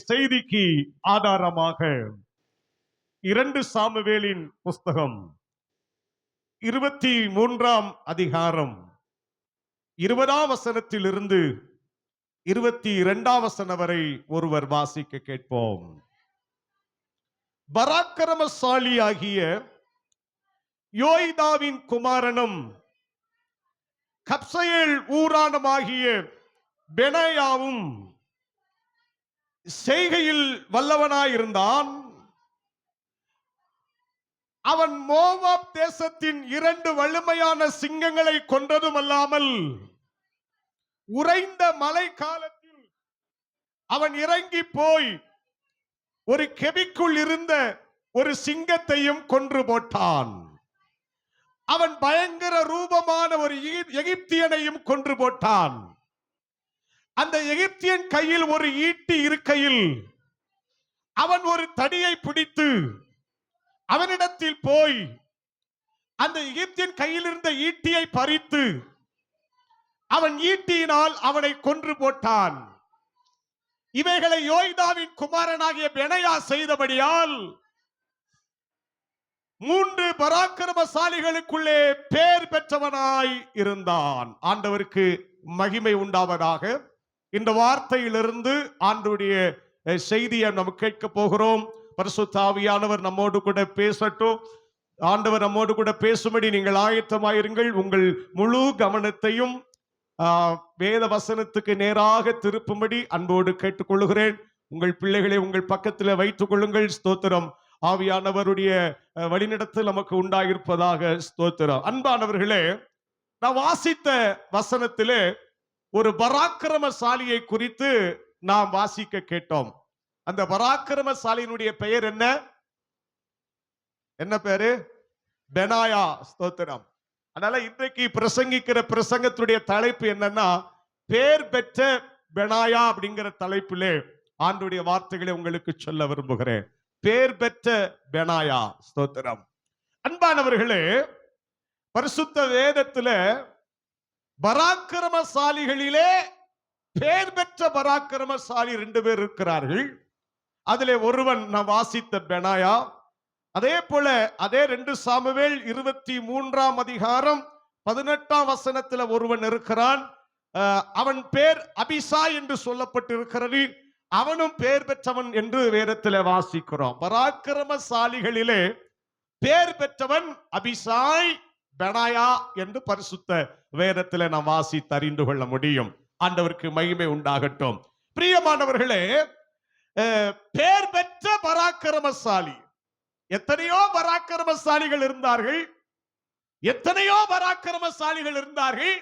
செய்திக்கு ஆதாரமாக 2 சாமுவேலின் புஸ்தகம் 23ஆம் அதிகாரம் 20ஆம் வசனத்திலிருந்து 22ஆம் வசனம் வரை ஒருவர் வாசிக்க கேட்போம். பராக்கிரமசாலியாகிய யோய்தாவின் குமாரனும் கப்சேயேல் ஊரானுமாகிய பெனாயாவும் செய்கையில் வல்லவனாயிருந்தான். அவன் மோவாப் தேசத்தின் 2 வலிமையான சிங்கங்களை கொன்றதும் அல்லாமல் உறைந்த மழை காலத்தில் அவன் இறங்கி போய் ஒரு கெபிக்குள் இருந்த ஒரு சிங்கத்தையும் கொன்று போட்டான். அவன் பயங்கர ரூபமான ஒரு எகிப்தியனையும் கொன்று போட்டான். அந்த எகிப்தியன் கையில் ஒரு ஈட்டி இருக்கையில் அவன் ஒரு தடியை பிடித்து அவனிடத்தில் போய் அந்த எகிப்தியன் கையில் இருந்த ஈட்டியை பறித்து அவன் ஈட்டியினால் அவனை கொன்று போட்டான். இவைகளை யோய்தாவின் குமாரனாகிய பெனாயா செய்தபடியால் 3 பராக்கிரமசாலிகளுக்குள்ளே பேர் பெற்றவனாய் இருந்தான். ஆண்டவருக்கு மகிமை உண்டாவதாக. இந்த வார்த்தையிலிருந்து ஆண்டவருடைய செய்தியை நாம் கேட்க போகிறோம். பரிசுத்த ஆவியானவர் நம்மோடு கூட பேசட்டும். ஆண்டவர் நம்மோடு கூட பேசும்படி நீங்கள் ஆயத்தமாயிருங்கள். உங்கள் முழு கவனத்தையும் வேத வசனத்துக்கு நேராக திருப்பும்படி அன்போடு கேட்டுக்கொள்கிறேன். உங்கள் பிள்ளைகளை உங்கள் பக்கத்தில் வைத்துக் கொள்ளுங்கள். ஸ்தோத்திரம். ஆவியானவருடைய வழிநடத்தல் நமக்கு உண்டாயிருப்பதாக. ஸ்தோத்திரம். அன்பானவர்களே, நான் வாசித்த வசனத்திலே ஒரு பராக்கிரமசாலியை குறித்து நாம் வாசிக்க கேட்டோம். அந்த பராக்கிரமசாலியினுடைய பெயர் என்ன? என்ன பேரு? பெனாயா. ஸ்தோத்திரம். அதனால இன்றைக்கு பிரசங்கிக்கிற பிரசங்கத்துடைய தலைப்பு என்னன்னா, பேர் பெற்ற பெனாயா அப்படிங்கிற தலைப்பிலே ஆண்டுடைய வார்த்தைகளை உங்களுக்கு சொல்ல விரும்புகிறேன். பேர் பெற்ற பெனாயா. ஸ்தோத்திரம். அன்பானவர்களே, பரிசுத்த வேதத்துல பராக்கிரமசாலிகளிலே பேர் பெற்ற பராக்கிரமசாலி 2 பேர் இருக்கிறார்கள். அதிலே ஒருவன் நான் வாசித்த பெனாயா. அதே போல அதே 2 சாமுவேல் 23ஆம் அதிகாரம் 18ஆம் வசனத்தில் ஒருவன் இருக்கிறான். அவன் பேர் அபிசாய் என்று சொல்லப்பட்டிருக்கிறது. அவனும் பேர் பெற்றவன் என்று வேதத்தில் வாசிக்கிறோம். பராக்கிரமசாலிகளிலே பேர் பெற்றவன் அபிசாய், பெனாயா என்று பரிசுத்த வேதத்தில் நாம் வாசித்து அறிந்து கொள்ள முடியும். ஆண்டவருக்கு மகிமை உண்டாகட்டும். பிரியமானவர்களே, பேர் பெற்ற பராக்கிரமசாலி. எத்தனையோ பராக்கிரமசாலிகள் இருந்தார்கள். எத்தனையோ பராக்கிரமசாலிகள் இருந்தார்கள்.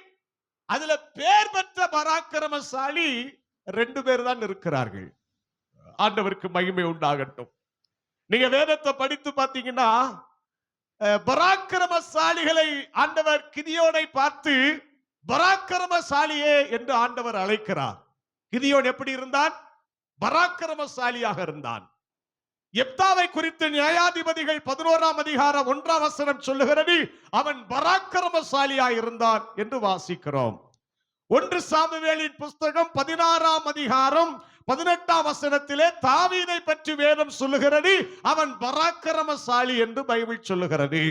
அதுல பேர் பெற்ற பராக்கிரமசாலி 2 பேர் தான் இருக்கிறார்கள். ஆண்டவருக்கு மகிமை உண்டாகட்டும். நீங்க வேதத்தை படித்து பார்த்தீங்கன்னா, பராக்கிரமசாலிகளை ஆண்டவர் கிதியோனை பார்த்து பராக்கிரமசாலியே என்று ஆண்டவர் அழைக்கிறார். கிதியோன் எப்படி இருந்தான்? பராக்கிரமசாலியாக இருந்தான். எப்தாவை குறித்து நியாயாதிபதிகள் 11ஆம் அதிகாரம் 1ஆம் வசனம் சொல்லுகிறது, அவன் பராக்கிரமசாலியாய் இருந்தான் என்று வாசிக்கிறோம். 1 சாமுவேலின் புஸ்தகம் 16ஆம் அதிகாரம் 18ஆம் வசனத்திலே தாவீதை பற்றி வேதம் சொல்லுகிறது, அவன் பராக்கிரமசாலி என்று பைபிள் சொல்லுகிறது.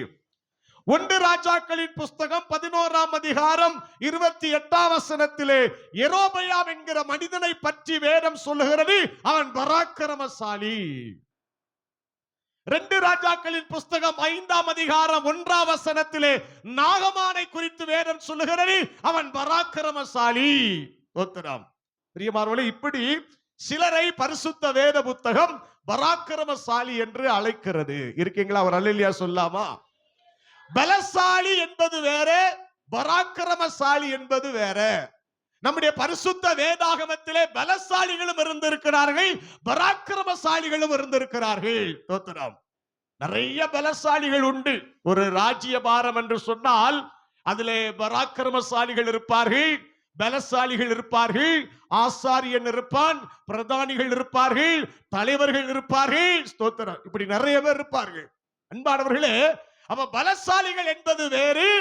1 ராஜாக்களின் புஸ்தகம் 11ஆம் அதிகாரம் 28ஆம் வசனத்திலே யெரொபெயாம் என்கிற மனிதனை பற்றி வேதம் சொல்லுகிறது, அவன் பராக்கிரமசாலி. 2 ராஜாக்களின் புஸ்தகம் 5ஆம் அதிகாரம் 1ஆம் வசனத்திலே நாகமானை குறித்து வேதம் சொல்லுகிறது, அவன் பராக்கிரமசாலி. ஸ்தோத்திரம். பிரியமானவர்களே, இப்படி சிலரை பரிசுத்த வேத புத்தகம் பராக்கிரமசாலி என்று அழைக்கிறது. இருக்கீங்களா? அவர் அல்லேலூயா சொல்லாமா? பலசாலி என்பது வேற, பராக்கிரமசாலி என்பது வேற. நம்முடைய பரிசுத்த வேதாகமத்திலே பலசாலிகளும் இருந்திருக்கிறார்கள், பராக்கிரமசாலிகளும் இருந்திருக்கிறார்கள். ஸ்தோத்திரம். நிறைய பலசாலிகள் உண்டு. ஒரு ராஜ்ய பாரம் என்று சொன்னால் அதிலே பராக்கிரமசாலிகள் இருப்பார்கள், பலசாலிகள் இருப்பார்கள், ஆசாரியன் இருப்பான், பிரதானிகள் இருப்பார்கள், தலைவர்கள் இருப்பார்கள். ஸ்தோத்திரம். இப்படி நிறைய பேர் இருப்பார்கள். அன்பானவர்களே, அவ பலசாலிகள் என்பது வேறு,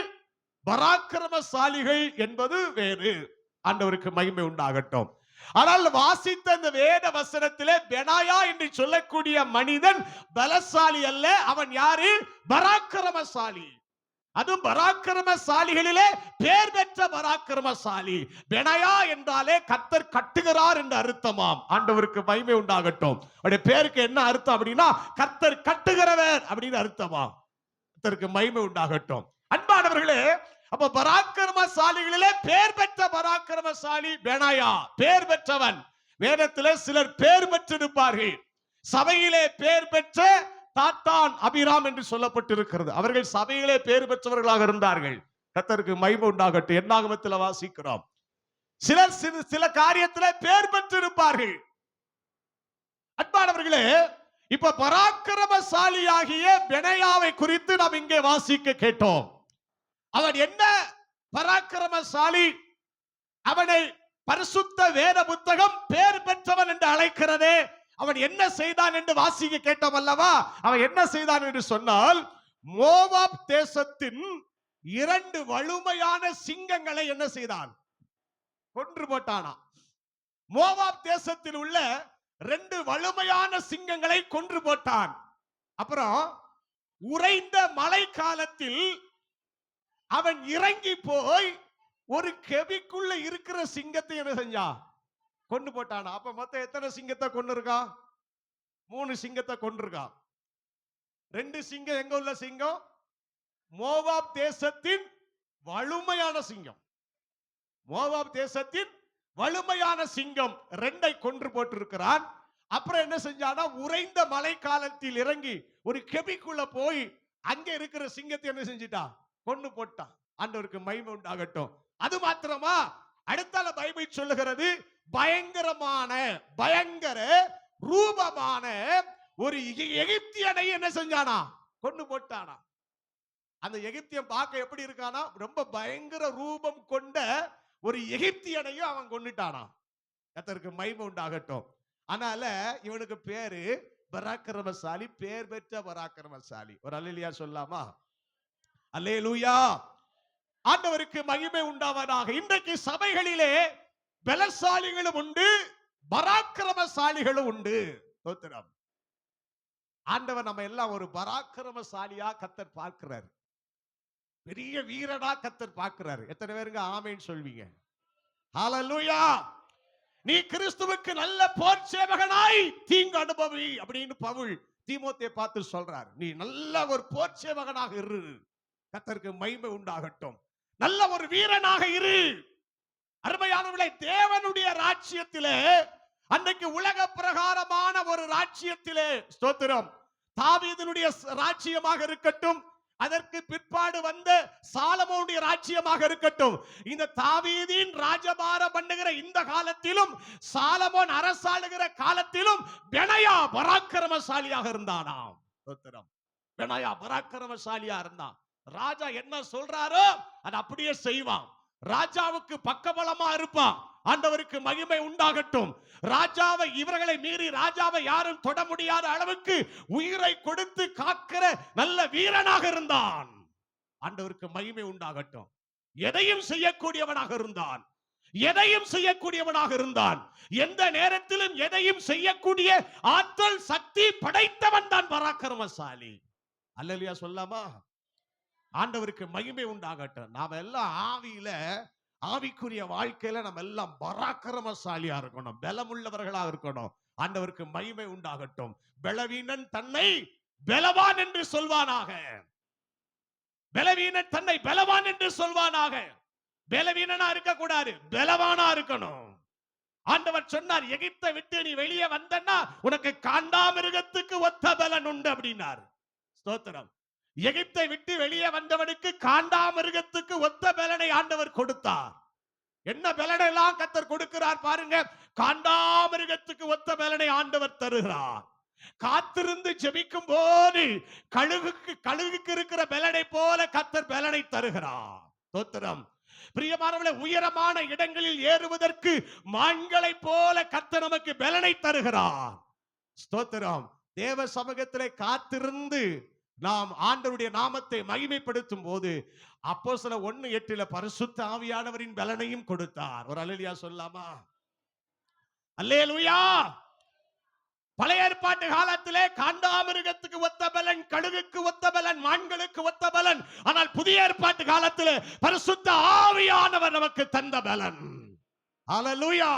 பராக்கிரமசாலிகள் என்பது வேறு. ஆண்டவருக்கு மகிமை உண்டாகட்டும். ஆனால் வாசித்த இந்த வேத வசனத்திலே பெனாயா என்று சொல்லக்கூடிய மனிதன் பலசாலி அல்ல. அவன் யாரு? பராக்கிரமசாலி. அதுவும் பராக்கிரமசாலிகளிலே பேர் பெற்ற பராக்கிரமசாலி. பெனாயா என்றாலே கர்த்தர் கட்டுகிறார் என்று அர்த்தமாம். ஆண்டவருக்கு மகிமை உண்டாகட்டும். அவருடைய பேருக்கு என்ன அர்த்தம் அப்படின்னா கர்த்தர் கட்டுகிறவர் அப்படின்னு அர்த்தமாம். கர்த்தருக்கு மகிமை உண்டாகட்டும். அன்பானவர்களே, அப்ப பராக்கிரமசாலிகளிலே பேர் பெற்ற பராக்கிரமசாலி பெனாயா, பேர் பெற்றவன். வேதத்திலே சிலர் பேர் பெற்றிருப்பார்கள். சபையிலே பேர் பெற்ற தாத்தான், அபிராம் என்று சொல்லப்பட்டிருக்கிறது. அவர்கள் சபையிலே பேர் பெற்றவர்களாக இருந்தார்கள். கர்த்தருக்கு மகிமை உண்டாகட்டும். என்னாகமத்தில் வாசிக்கிறோம். சிலர் சில காரியத்திலே பேர் பெற்றிருப்பார்கள். அன்பானவர்களே, இப்ப பராக்கிரமசாலியாகிய பெனாயாவை குறித்து நாம் இங்கே வாசிக்க கேட்டோம். அவன் என்ன பராக்கிரமசாலி? அவனை பரிசுத்த வேத புத்தகம் பேர் பெற்றவன் என்று அழைக்கிறதே. அவன் என்ன செய்தான் என்று வாசிக்க கேட்டோம் அல்லவா? அவன் என்ன செய்தான் என்று சொன்னால், மோவாப் தேசத்தின் 2 வலுமையான சிங்கங்களை என்ன செய்தான்? கொன்று போட்டானா. மோவாப் தேசத்தில் உள்ள 2 வலுமையான சிங்கங்களை கொன்று போட்டான். அப்புறம் உறைந்த மழை காலத்தில் அவன் இறங்கி போய் ஒரு கெபிக்குள்ள இருக்கிற சிங்கத்தை என்ன செஞ்சான்? கொண்டு போட்டானா. அப்ப மொத்தம் எத்தனை சிங்கத்தை கொண்டு இருக்கான்? 3 சிங்கத்தை கொண்டிருக்கான். 2 சிங்கம் எங்க உள்ள சிங்கம்? மோவாப் தேசத்தின் வலுமையான சிங்கம். மோவாப் தேசத்தின் வலுமையான சிங்கம் 2ஐ கொன்று போட்டிருக்கிறான். அப்புறம் என்ன செஞ்சானா, உறைந்த மழை காலத்தில் இறங்கி ஒரு கெபிக்குள்ள போய் அங்க இருக்கிற சிங்கத்தை என்ன செஞ்சிட்டான்? கொண்டு போட்டான். ஆண்டவருக்கு மகிமை உண்டாகட்டும். அது மாத்திரமா, அடுத்தால பைபிள் சொல்லுகிறது, பயங்கர ரூபமான ஒரு எகிப்தியனை என்ன செஞ்சானா? கொண்டு போட்டானா. அந்த எகிப்தியன் பார்க்க எப்படி இருக்கானா? ரொம்ப பயங்கர ரூபம் கொண்ட ஒரு எகிப்தியனையும் அவன் கொண்டுட்டானா. கர்த்தருக்கு மகிமை உண்டாகட்டும். அதனால இவனுக்கு பேரு பராக்கிரமசாலி, பேர் பெற்ற பராக்கிரமசாலி. ஒரு அல்லேலூயா சொல்லாமா? அல்லேலூயா. ஆண்டவருக்கு மகிமை உண்டாவதாக. இன்றைக்கு சபைகளிலே பலசாலிகளும் உண்டு, பராக்கிரமசாலிகளும் உண்டு. ஸ்தோத்திரம். ஆண்டவர் நம்ம எல்லாம் ஒரு பராக்கிரமசாலியா கர்த்தர் பார்க்கிறார். பெரிய வீரனா கர்த்தர் பார்க்கிறார். எத்தனை பேருங்க ஆமென் சொல்வீங்க? ஹalleluya. நீ கிறிஸ்துவுக்கு நல்ல போர் சேவகனாய் தீங்கு அனுபவி அப்படின்னு பவுல் தீமோத்தேயை பார்த்து சொல்றார். நீ நல்ல ஒரு போர் சேவகனாக இரு. கர்த்தருக்கு மகிமை உண்டாகட்டும். நல்ல ஒரு வீரனாக இரு. அருமையானவர்களே, தேவனுடைய ராஜ்யத்திலே, அன்றைக்கு உலக பிரகாரமான ஒரு ராஜ்யத்திலே, ஸ்தோத்திரம், தாவீதினுடைய ராஜ்யமாக இருக்கட்டும், அதற்கு பிற்பாடு வந்த சாலமோனுடைய ராஜ்யமாக இருக்கட்டும், இந்த தாவீதின் ராஜபாரம் பண்ணுகிற இந்த காலத்திலும், சாலமோன் அரசாளுகிற காலத்திலும் பெனாயா பராக்கிரமசாலியாக இருந்தானாம். ஸ்தோத்திரம். பெனாயா பராக்கிரமசாலியா இருந்தான். ராஜா என்ன சொல்றாரோ அது அப்படியே செய்வான். ராஜாவுக்கு பக்கபலமா இருப்பான். ஆண்டவருக்கு மகிமை உண்டாகட்டும். ராஜாவை, இவர்களை மீறி ராஜாவை யாரும் தொட முடியாத அளவுக்கு உயிரை கொடுத்து காக்கிற நல்ல வீரனாக இருந்தான். ஆண்டவருக்கு மகிமை உண்டாகட்டும். எதையும் செய்யக்கூடியவனாக இருந்தான். எதையும் செய்யக்கூடியவனாக இருந்தான். எந்த நேரத்திலும் எதையும் செய்யக்கூடிய ஆற்றல் சக்தி படைத்தவன் தான் பராக்கிரமசாலி. அல்லேலூயா சொல்லாமா? ஆண்டவருக்கு மகிமை உண்டாகட்டும். நாம எல்லாம் ஆவியில, ஆவிக்குரிய வாழ்க்கையில நம்ம எல்லாம் பராக்கிரமசாலியா இருக்கணும், பலமுள்ளவர்களா இருக்கணும். ஆண்டவருக்கு மகிமை உண்டாகட்டும். பலவீனன் தன்னை பலவான் என்று சொல்வானாக. பலவீனன் தன்னை பலவான் என்று சொல்வானாக. பலவீனனா இருக்க கூடாது, பலவானா இருக்கணும். ஆண்டவர் சொன்னார், எகிப்தை விட்டு நீ வெளியே வந்தன்னா உனக்கு காண்டாமிருகத்துக்கு ஒத்த பலன் உண்டு அப்படின்னார். ஸ்தோத்திரம். எகிப்தை விட்டு வெளியே வந்தவனுக்கு காண்டாமிருகத்துக்கு ஒத்த பலனை ஆண்டவர் கொடுத்தார். என்ன பலனை எல்லாம் கர்த்தர் கொடுக்கிறார் பாருங்க. காண்டாமிருகத்துக்கு ஒத்த பலனை ஆண்டவர் தருகிறார். காத்திருந்து ஜெபிக்கும் போது கழுகுக்கு இருக்கிற பலனை போல கர்த்தர் பலனை தருகிறார். ஸ்தோத்திரம். பிரியமானவர்களே, உயரமான இடங்களில் ஏறுவதற்கு மான்களை போல கர்த்தர் நமக்கு பலனை தருகிறார். ஸ்தோத்திரம். தேவ சமூகத்திலே காத்திருந்து நாம் ஆண்டவருடைய நாமத்தை மகிமைப்படுத்தும் போது அப்போஸ்தலர் 1:8 பரிசுத்த ஆவியானவரின் பலனையும் கொடுத்தார். ஒரு அல்லேலூயா சொல்லாமா? அல்லேலூயா. பழைய ஏற்பாட்டு காலத்திலே காண்டாமிருகத்துக்கு ஒத்த பலன், கழுகுக்கு ஒத்த பலன், மான்களுக்கு ஒத்த பலன். ஆனால் புதிய ஏற்பாட்டு காலத்திலே பரிசுத்த ஆவியானவர் நமக்கு தந்த பலன். அல்லேலூயா.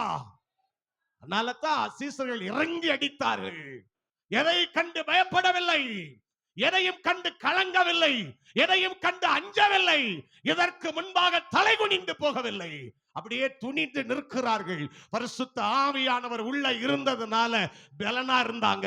அதனால தான் சீசர்கள் இறங்கி அடித்தார்கள். எதை கண்டு பயப்படவில்லை, எதையும் கண்டு கலங்கவில்லை, எதையும் கண்டு அஞ்சவில்லை, இதற்கு முன்பாக தலைகுனிந்து போகவில்லை, அப்படியே துணிந்து நிற்கிறார்கள். பரிசுத்த ஆவியானவர் உள்ள இருந்ததுனால பலனா இருந்தாங்க.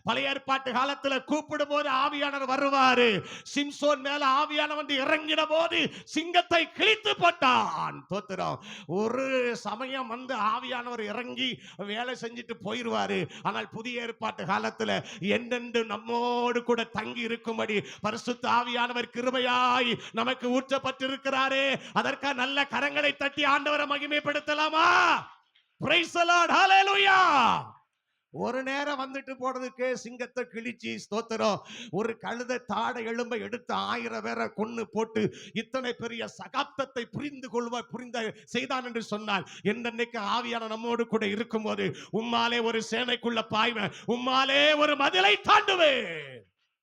பழைய ஏற்பாட்டு காலத்துல கூப்பிடும் போது ஆவியானவர் வருவாரு. சிம்சோன் மேல ஆவியானவர் இறங்கின போது சிங்கத்தை கிழித்து போட்டான். தோத்திரம். ஒரு சமயம் வந்து ஆவியானவர் இறங்கி வேலை செஞ்சுட்டு போயிருவாரு. ஆனால் புதிய ஏற்பாட்டு காலத்துல என்னென்று நம்மோடு கூட தங்கி இருக்கும்படி பரிசுத்த ஆவியானவர் கிருபையாய் நமக்கு ஊற்றப்பட்டிருக்கிறாரே. அதற்காக நல்ல கரங்களை தட்டி ஆண்டவரை மகிமைப்படுத்தலாமா? Praise the Lord. ஹalleluya. ஒரு நேரம் வந்துட்டு போறதுக்கு சிங்கத்தை கிழிச்சி ஸ்தோத்திரம். ஒரு கழுதை தாடை எலும்பை எடுத்து 1000 பேரை கொன்னு போட்டு இத்தனை பெரிய சகாப்தத்தை புரிந்த செய்தான் என்று சொன்னால், என்னன்னைக்கு ஆவியான நம்மோடு கூட இருக்கும்போது உம்மாலே ஒரு சேனைக்குள்ள பாய்வேன், உம்மாலே ஒரு மதிலை தாண்டுவேன்.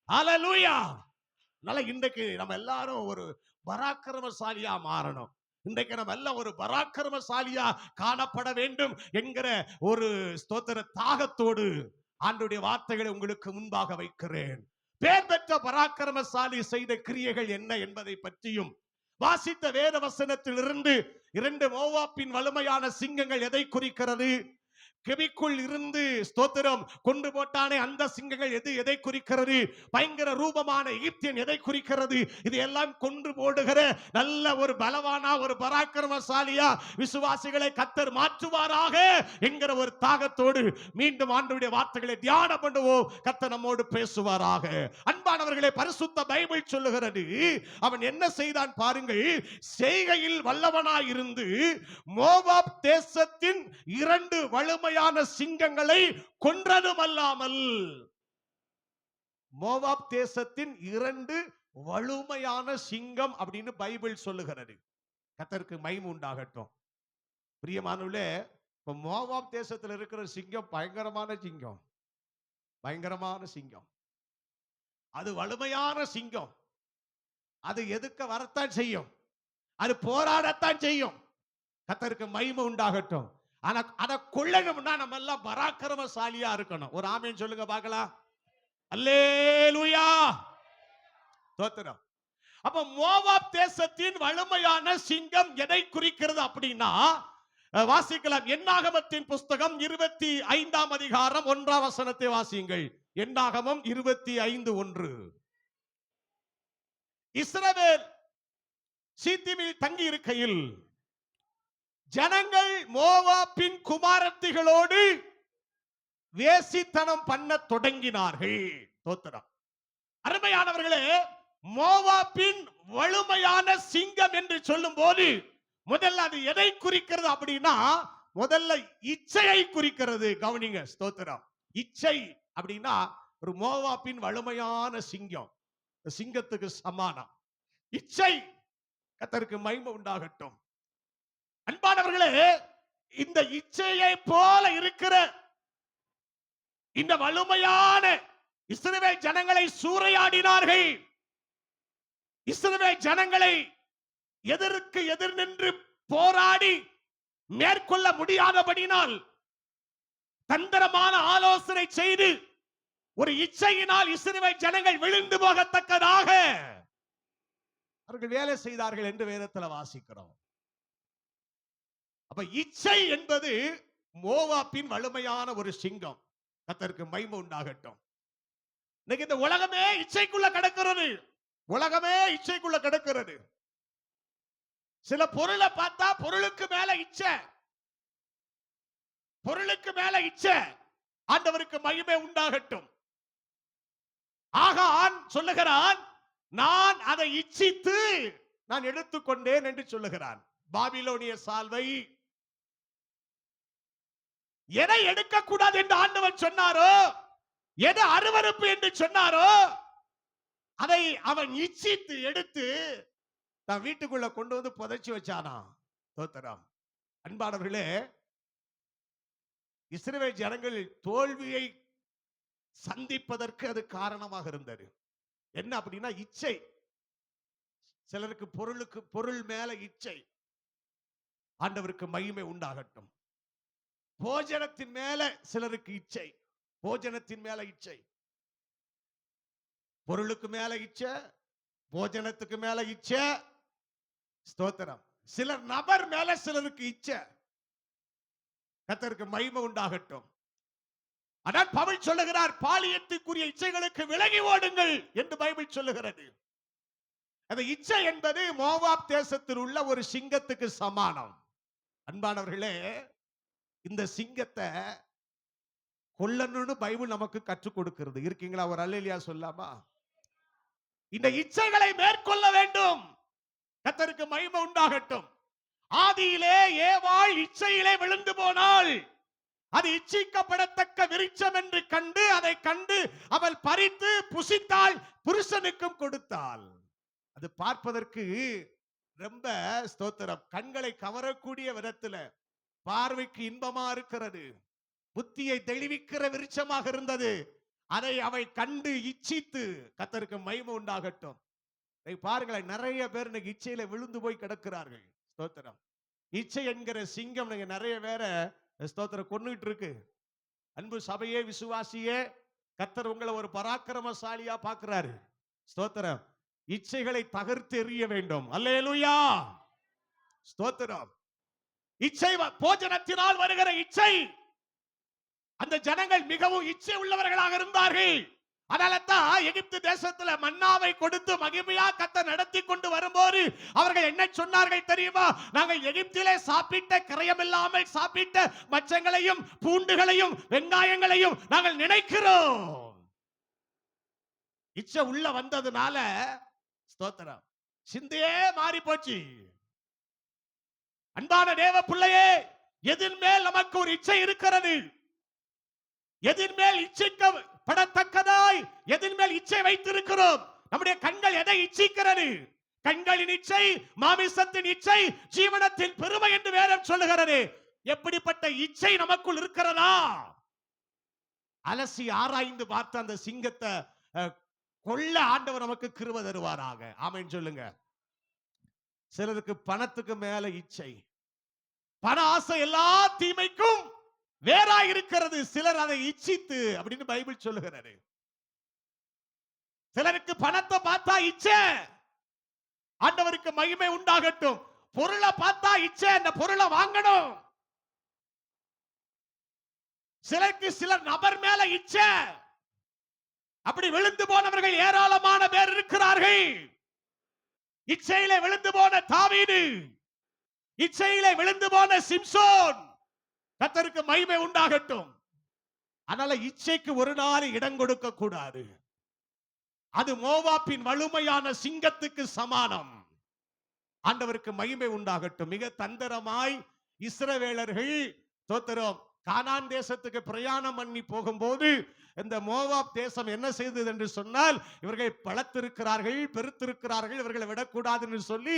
ஹalleluya. அதனால இன்றைக்கு நம்ம எல்லாரும் ஒரு பராக்கிரமசாலியா மாறணும். இன்றைக்கு நம்ம எல்லாம் ஒரு பராக்கிரமசாலியா காணப்பட வேண்டும் என்கிற ஒரு ஸ்தோத்திர தாகத்தோடு ஆண்டவருடைய வார்த்தைகளை உங்களுக்கு முன்பாக வைக்கிறேன். பேர் பெற்ற பராக்கிரமசாலி செய்த கிரியைகள் என்ன என்பதை பற்றியும், வாசித்த வேத வசனத்திலிருந்து 2 மோவாபின் வலிமையான சிங்கங்கள் எதை குறிக்கிறது, கெபிக்குள் இருந்து ஸ்தோத்திரம் கொண்டு போட்டானே அந்த சிங்கங்கள் எதை குறிக்கிறது, பயங்கர ரூபமான எகிப்தியன் எதை குறிக்கிறது, இது எல்லாம் கொன்று போடுகிற நல்ல ஒரு பலவானா ஒரு பராக்கிரமசாலியா விசுவாசிகளை கர்த்தர் மாற்றுவாராக என்கிற ஒரு தாகத்தோடு மீண்டும் ஆண்டவருடைய வார்த்தைகளை தியானம் பண்ணுவோம். கர்த்தர் நம்மோடு பேசுவாராக. அன்பானவர்களே, பரிசுத்த பைபிள் சொல்லுகிறது, அவன் என்ன செய்தான் பாருங்கள். செய்கையில் வல்லவனாய் இருந்து மோவாப் தேசத்தின் 2 வலுமையான சிங்கங்களை கொன்றதும் அல்லாமல், மோவாப் தேசத்தின் 2 வலுமையான சிங்கம் அப்படின்னு பைபிள் சொல்லுகிறது. கர்த்தருக்கு மகிமை உண்டாகட்டும். பிரியமானவர்களே, இப்ப மோவாப் தேசத்தில் இருக்கிற சிங்கம் பயங்கரமான சிங்கம், பயங்கரமான சிங்கம். அது வலுமையான சிங்கம். அது எதுக்க வரத்தான் செய்யும், அது போராடத்தான் செய்யும். கர்த்தருக்கு மகிமை உண்டாகட்டும். ஆனா அத கொல்லணும்னா நம்ம எல்லாம் பராக்கிரமசாலியா இருக்கணும். ஒரு ஆமென் சொல்லுங்க பார்க்கலாம். அல்லேலூயா. ஸ்தோத்திரம். அப்ப மோவாப் தேசத்தின் வலிமையான சிங்கம் எதை குறிக்கிறது அப்படின்னா, வாசிக்கலாம். என்னாகமத்தின் புஸ்தகம் 25ஆம் அதிகாரம் 1ஆம் வசனத்தை வாசியுங்கள். என்னாகமம் 25:1. இஸ்ரவேல் சீத்திமில் தங்கி இருக்கையில் ஜனங்கள் மோவாபின் குமாரத்திகளோடு வேசித்தனம் பண்ண தொடங்கினார்கள். தோத்திரம். அருமையானவர்களே, மோவாபின் வலிமையான சிங்கம் என்று சொல்லும் போது முதல்ல அது எதை குறிக்கிறது அப்படின்னா, முதல்ல இச்சையை குறிக்கிறது. கவனிங்க. ஸ்தோத்திரம். இச்சை அப்படின்னா ஒரு மோவாபின் வலிமையான சிங்கம், சிங்கத்துக்கு சமானம் இச்சை. கர்த்தருக்கு மகிமை உண்டாகட்டும். அன்பானவர்களே, இந்த இச்சையை போல இருக்கிற இந்த வலிமையான இஸ்ரவேல் ஜனங்களை சூறையாடினார்கள். இஸ்ரவேல் ஜனங்களை எதிர்க்கு எதிர் நின்று போராடி மேற்கொள்ள முடியாதபடினால் தந்திரமான ஆலோசனை செய்து ஒரு இச்சையினால் இஸ்ரவேல் ஜனங்கள் விழுந்து போகத்தக்கதாக அவர்கள் வேலை செய்தார்கள் என்று வேதத்தில் வாசிக்கிறோம். அப்ப இச்சை என்பது மோவாபின் வலிமையான ஒரு சிங்கம். கர்த்தருக்கு மகிமை உண்டாகட்டும். இன்னைக்கு இந்த உலகமே இச்சைக்குள்ள கிடக்கிறது. உலகமே இச்சைக்குள்ள கிடக்கிறது. சில பொருளை பார்த்தா பொருளுக்கு மேல இச்சை, பொருளுக்கு மேல இச்சை. ஆண்டவருக்கு மகிமை உண்டாகட்டும். ஆகான் சொல்லுகிறான், நான் அதை இச்சித்து நான் எடுத்துக்கொண்டேன் என்று சொல்லுகிறான். பாபிலோனிய சால்வை எதை எடுக்க கூடாது என்று ஆண்டவர் சொன்னாரோ, எது அருவருப்பு என்று சொன்னாரோ, அதை அவன் இச்சித்து எடுத்து தன் வீட்டுக்குள்ள கொண்டு வந்து புதைச்சு வச்சானா. தோத்திரம். அன்பானவர்களே, இஸ்ரவேல் ஜனங்கள் தோல்வியை சந்திப்பதற்கு அது காரணமாக இருந்தது. என்ன அப்படின்னா இச்சை. சிலருக்கு பொருள் மேல இச்சை. ஆண்டவருக்கு மகிமை உண்டாகட்டும். போஜனத்தின் மேல சிலருக்கு இச்சை. போஜனத்தின் மேல இச்சை. பொருளுக்கு மேல இச்சை, போஜனத்துக்கு மேல இச்சை. ஸ்தோத்திரம். சிலர் நபர் மேல சிலருக்கு இச்சை. கர்த்தருக்கு மகிமை உண்டாகட்டும். ஆனால் பவுல் சொல்லுகிறார், பாலியத்துக்குரிய இச்சைகளுக்கு விலகி ஓடுங்கள் என்று பைபிள் சொல்லுகிறது. அந்த இச்சை என்பது மோவாப் தேசத்தில் உள்ள ஒரு சிங்கத்துக்கு சமானம். அன்பானவர்களே, இந்த சிங்கத்தை கொல்லணும்னு பைபிள் நமக்கு கற்றுக் கொடுக்கிறது. இருக்கீங்களா? ஒரு அல்லேலூயா சொல்லாமா? இந்த இச்சைகளை மேற்கொள்ள வேண்டும். கர்த்தருக்கு மகிமை உண்டாகட்டும். ஆதியிலே ஏவாள் இச்சையிலே விழுந்து போனாள். அது இச்சிக்கப்படத்தக்க விருட்சம் என்று கண்டு அதை கண்டு அவள் பறித்து புசித்தாள், புருஷனுக்கும் கொடுத்தாள். அது பார்ப்பதற்கு ரொம்ப ஸ்தோத்திரம், கண்களை கவரக்கூடிய விதத்துல பார்வைக்கு இன்பமா இருக்கிறது. புத்தியை தெளிவிக்கிற விருட்சமாக இருந்தது. அதை அவை கண்டு இச்சித்து, கர்த்தருக்கு மகிமை உண்டாகட்டும். பாருங்களேன், நிறைய பேர் இன்னைக்கு இச்சையில விழுந்து போய் கிடக்கிறார்கள். ஸ்தோத்திரம். இச்சை என்கிற சிங்கம் நீங்க நிறைய பேரை ஸ்தோத்திரம் கொன்னுட்டு இருக்கு. அன்பு சபையே, விசுவாசியே, கர்த்தர் உங்களை ஒரு பராக்கிரமசாலியா பார்க்கிறாரு. ஸ்தோத்திரம். இச்சைகளை தகர்த்து எறிய வேண்டும். அல்லேலூயா, ஸ்தோத்திரம். இச்சை, போஜனத்தினால் வருகிற இச்சை. அந்த ஜனங்கள் மிகவும் இச்சை உள்ளவர்களாக இருந்தார்கள். அதனால்தான் எகிப்து தேசத்துல மன்னாவை கொடுத்து மகிமையா கர்த்தர் நடத்தி கொண்டு வரும்போது அவர்கள் என்ன சொன்னார்கள் தெரியுமா? நாங்கள் எகிப்திலே சாப்பிட்ட கிரயமில்லாமல் சாப்பிட்ட மச்சங்களையும் பூண்டுகளையும் வெங்காயங்களையும் நாங்கள் நினைக்கிறோம். இச்சை உள்ள வந்ததுனால ஸ்தோத்திரம், சிந்தையே மாறி போச்சு. அன்பான தேவ பிள்ளையே, எதின் மேல் நமக்கு ஒரு இச்சை இருக்கிறது. எதின் மேல் இச்சைக்கப்படத்தக்கதாய் எதின் மேல் இச்சை வைத்திருக்கிறோம். நம்முடைய கண்கள் எதை இச்சிக்கிறது? கண்களின் இச்சை, மாமிசத்தின் இச்சை, ஜீவனத்தின் பெருமை என்று வேதம் சொல்லுகிறது. எப்படிப்பட்ட இச்சை நமக்குள் இருக்கிறதா? அலசி ஆராய்ந்து பார்த்து அந்த சிங்கத்தை கொல்ல ஆண்டவர் நமக்கு கிருபை தருவாராக. ஆமென் சொல்லுங்க. சிலருக்கு பணத்துக்கு மேல இச்சை. பண ஆசை எல்லா தீமைக்கும் வேறா இருக்கிறது. சிலர் அதை இச்சித்து அப்படின்னு பைபிள் சொல்லுகிறது. சிலருக்கு பணத்தை பார்த்தா இச்சை. ஆண்டவருக்கு மகிமை உண்டாகட்டும். பொருளை பார்த்தா இச்சை, அந்த பொருளை வாங்கணும். சிலருக்கு சிலர் நபர் மேல இச்சை. அப்படி விழுந்து போனவர்கள் ஏராளமான பேர் இருக்கிறார்கள். இச்சையிலே விழுந்து போன தாவீது, இச்சையிலே விழுந்து போன சிம்சோன். கர்த்தருக்கு மகிமை உண்டாகட்டும். அதனால இச்சைக்கு ஒரு நாள் இடம் கொடுக்க கூடாது. அது மோவாப்பின் வலுமையான சிங்கத்துக்கு சமானம். ஆண்டவருக்கு மகிமை உண்டாகட்டும். மிக தந்திரமாய் இஸ்ரவேலர்கள் ஸ்தோத்திரம் கானான் தேசத்துக்கு பிரயாணம் பண்ணி போகும்போது இந்த மோவாப் தேசம் என்ன செய்தது என்று சொன்னால், இவர்கள் பலத்திருக்கிறார்கள், பெருத்திருக்கிறார்கள், இவர்களை விடக்கூடாது என்று சொல்லி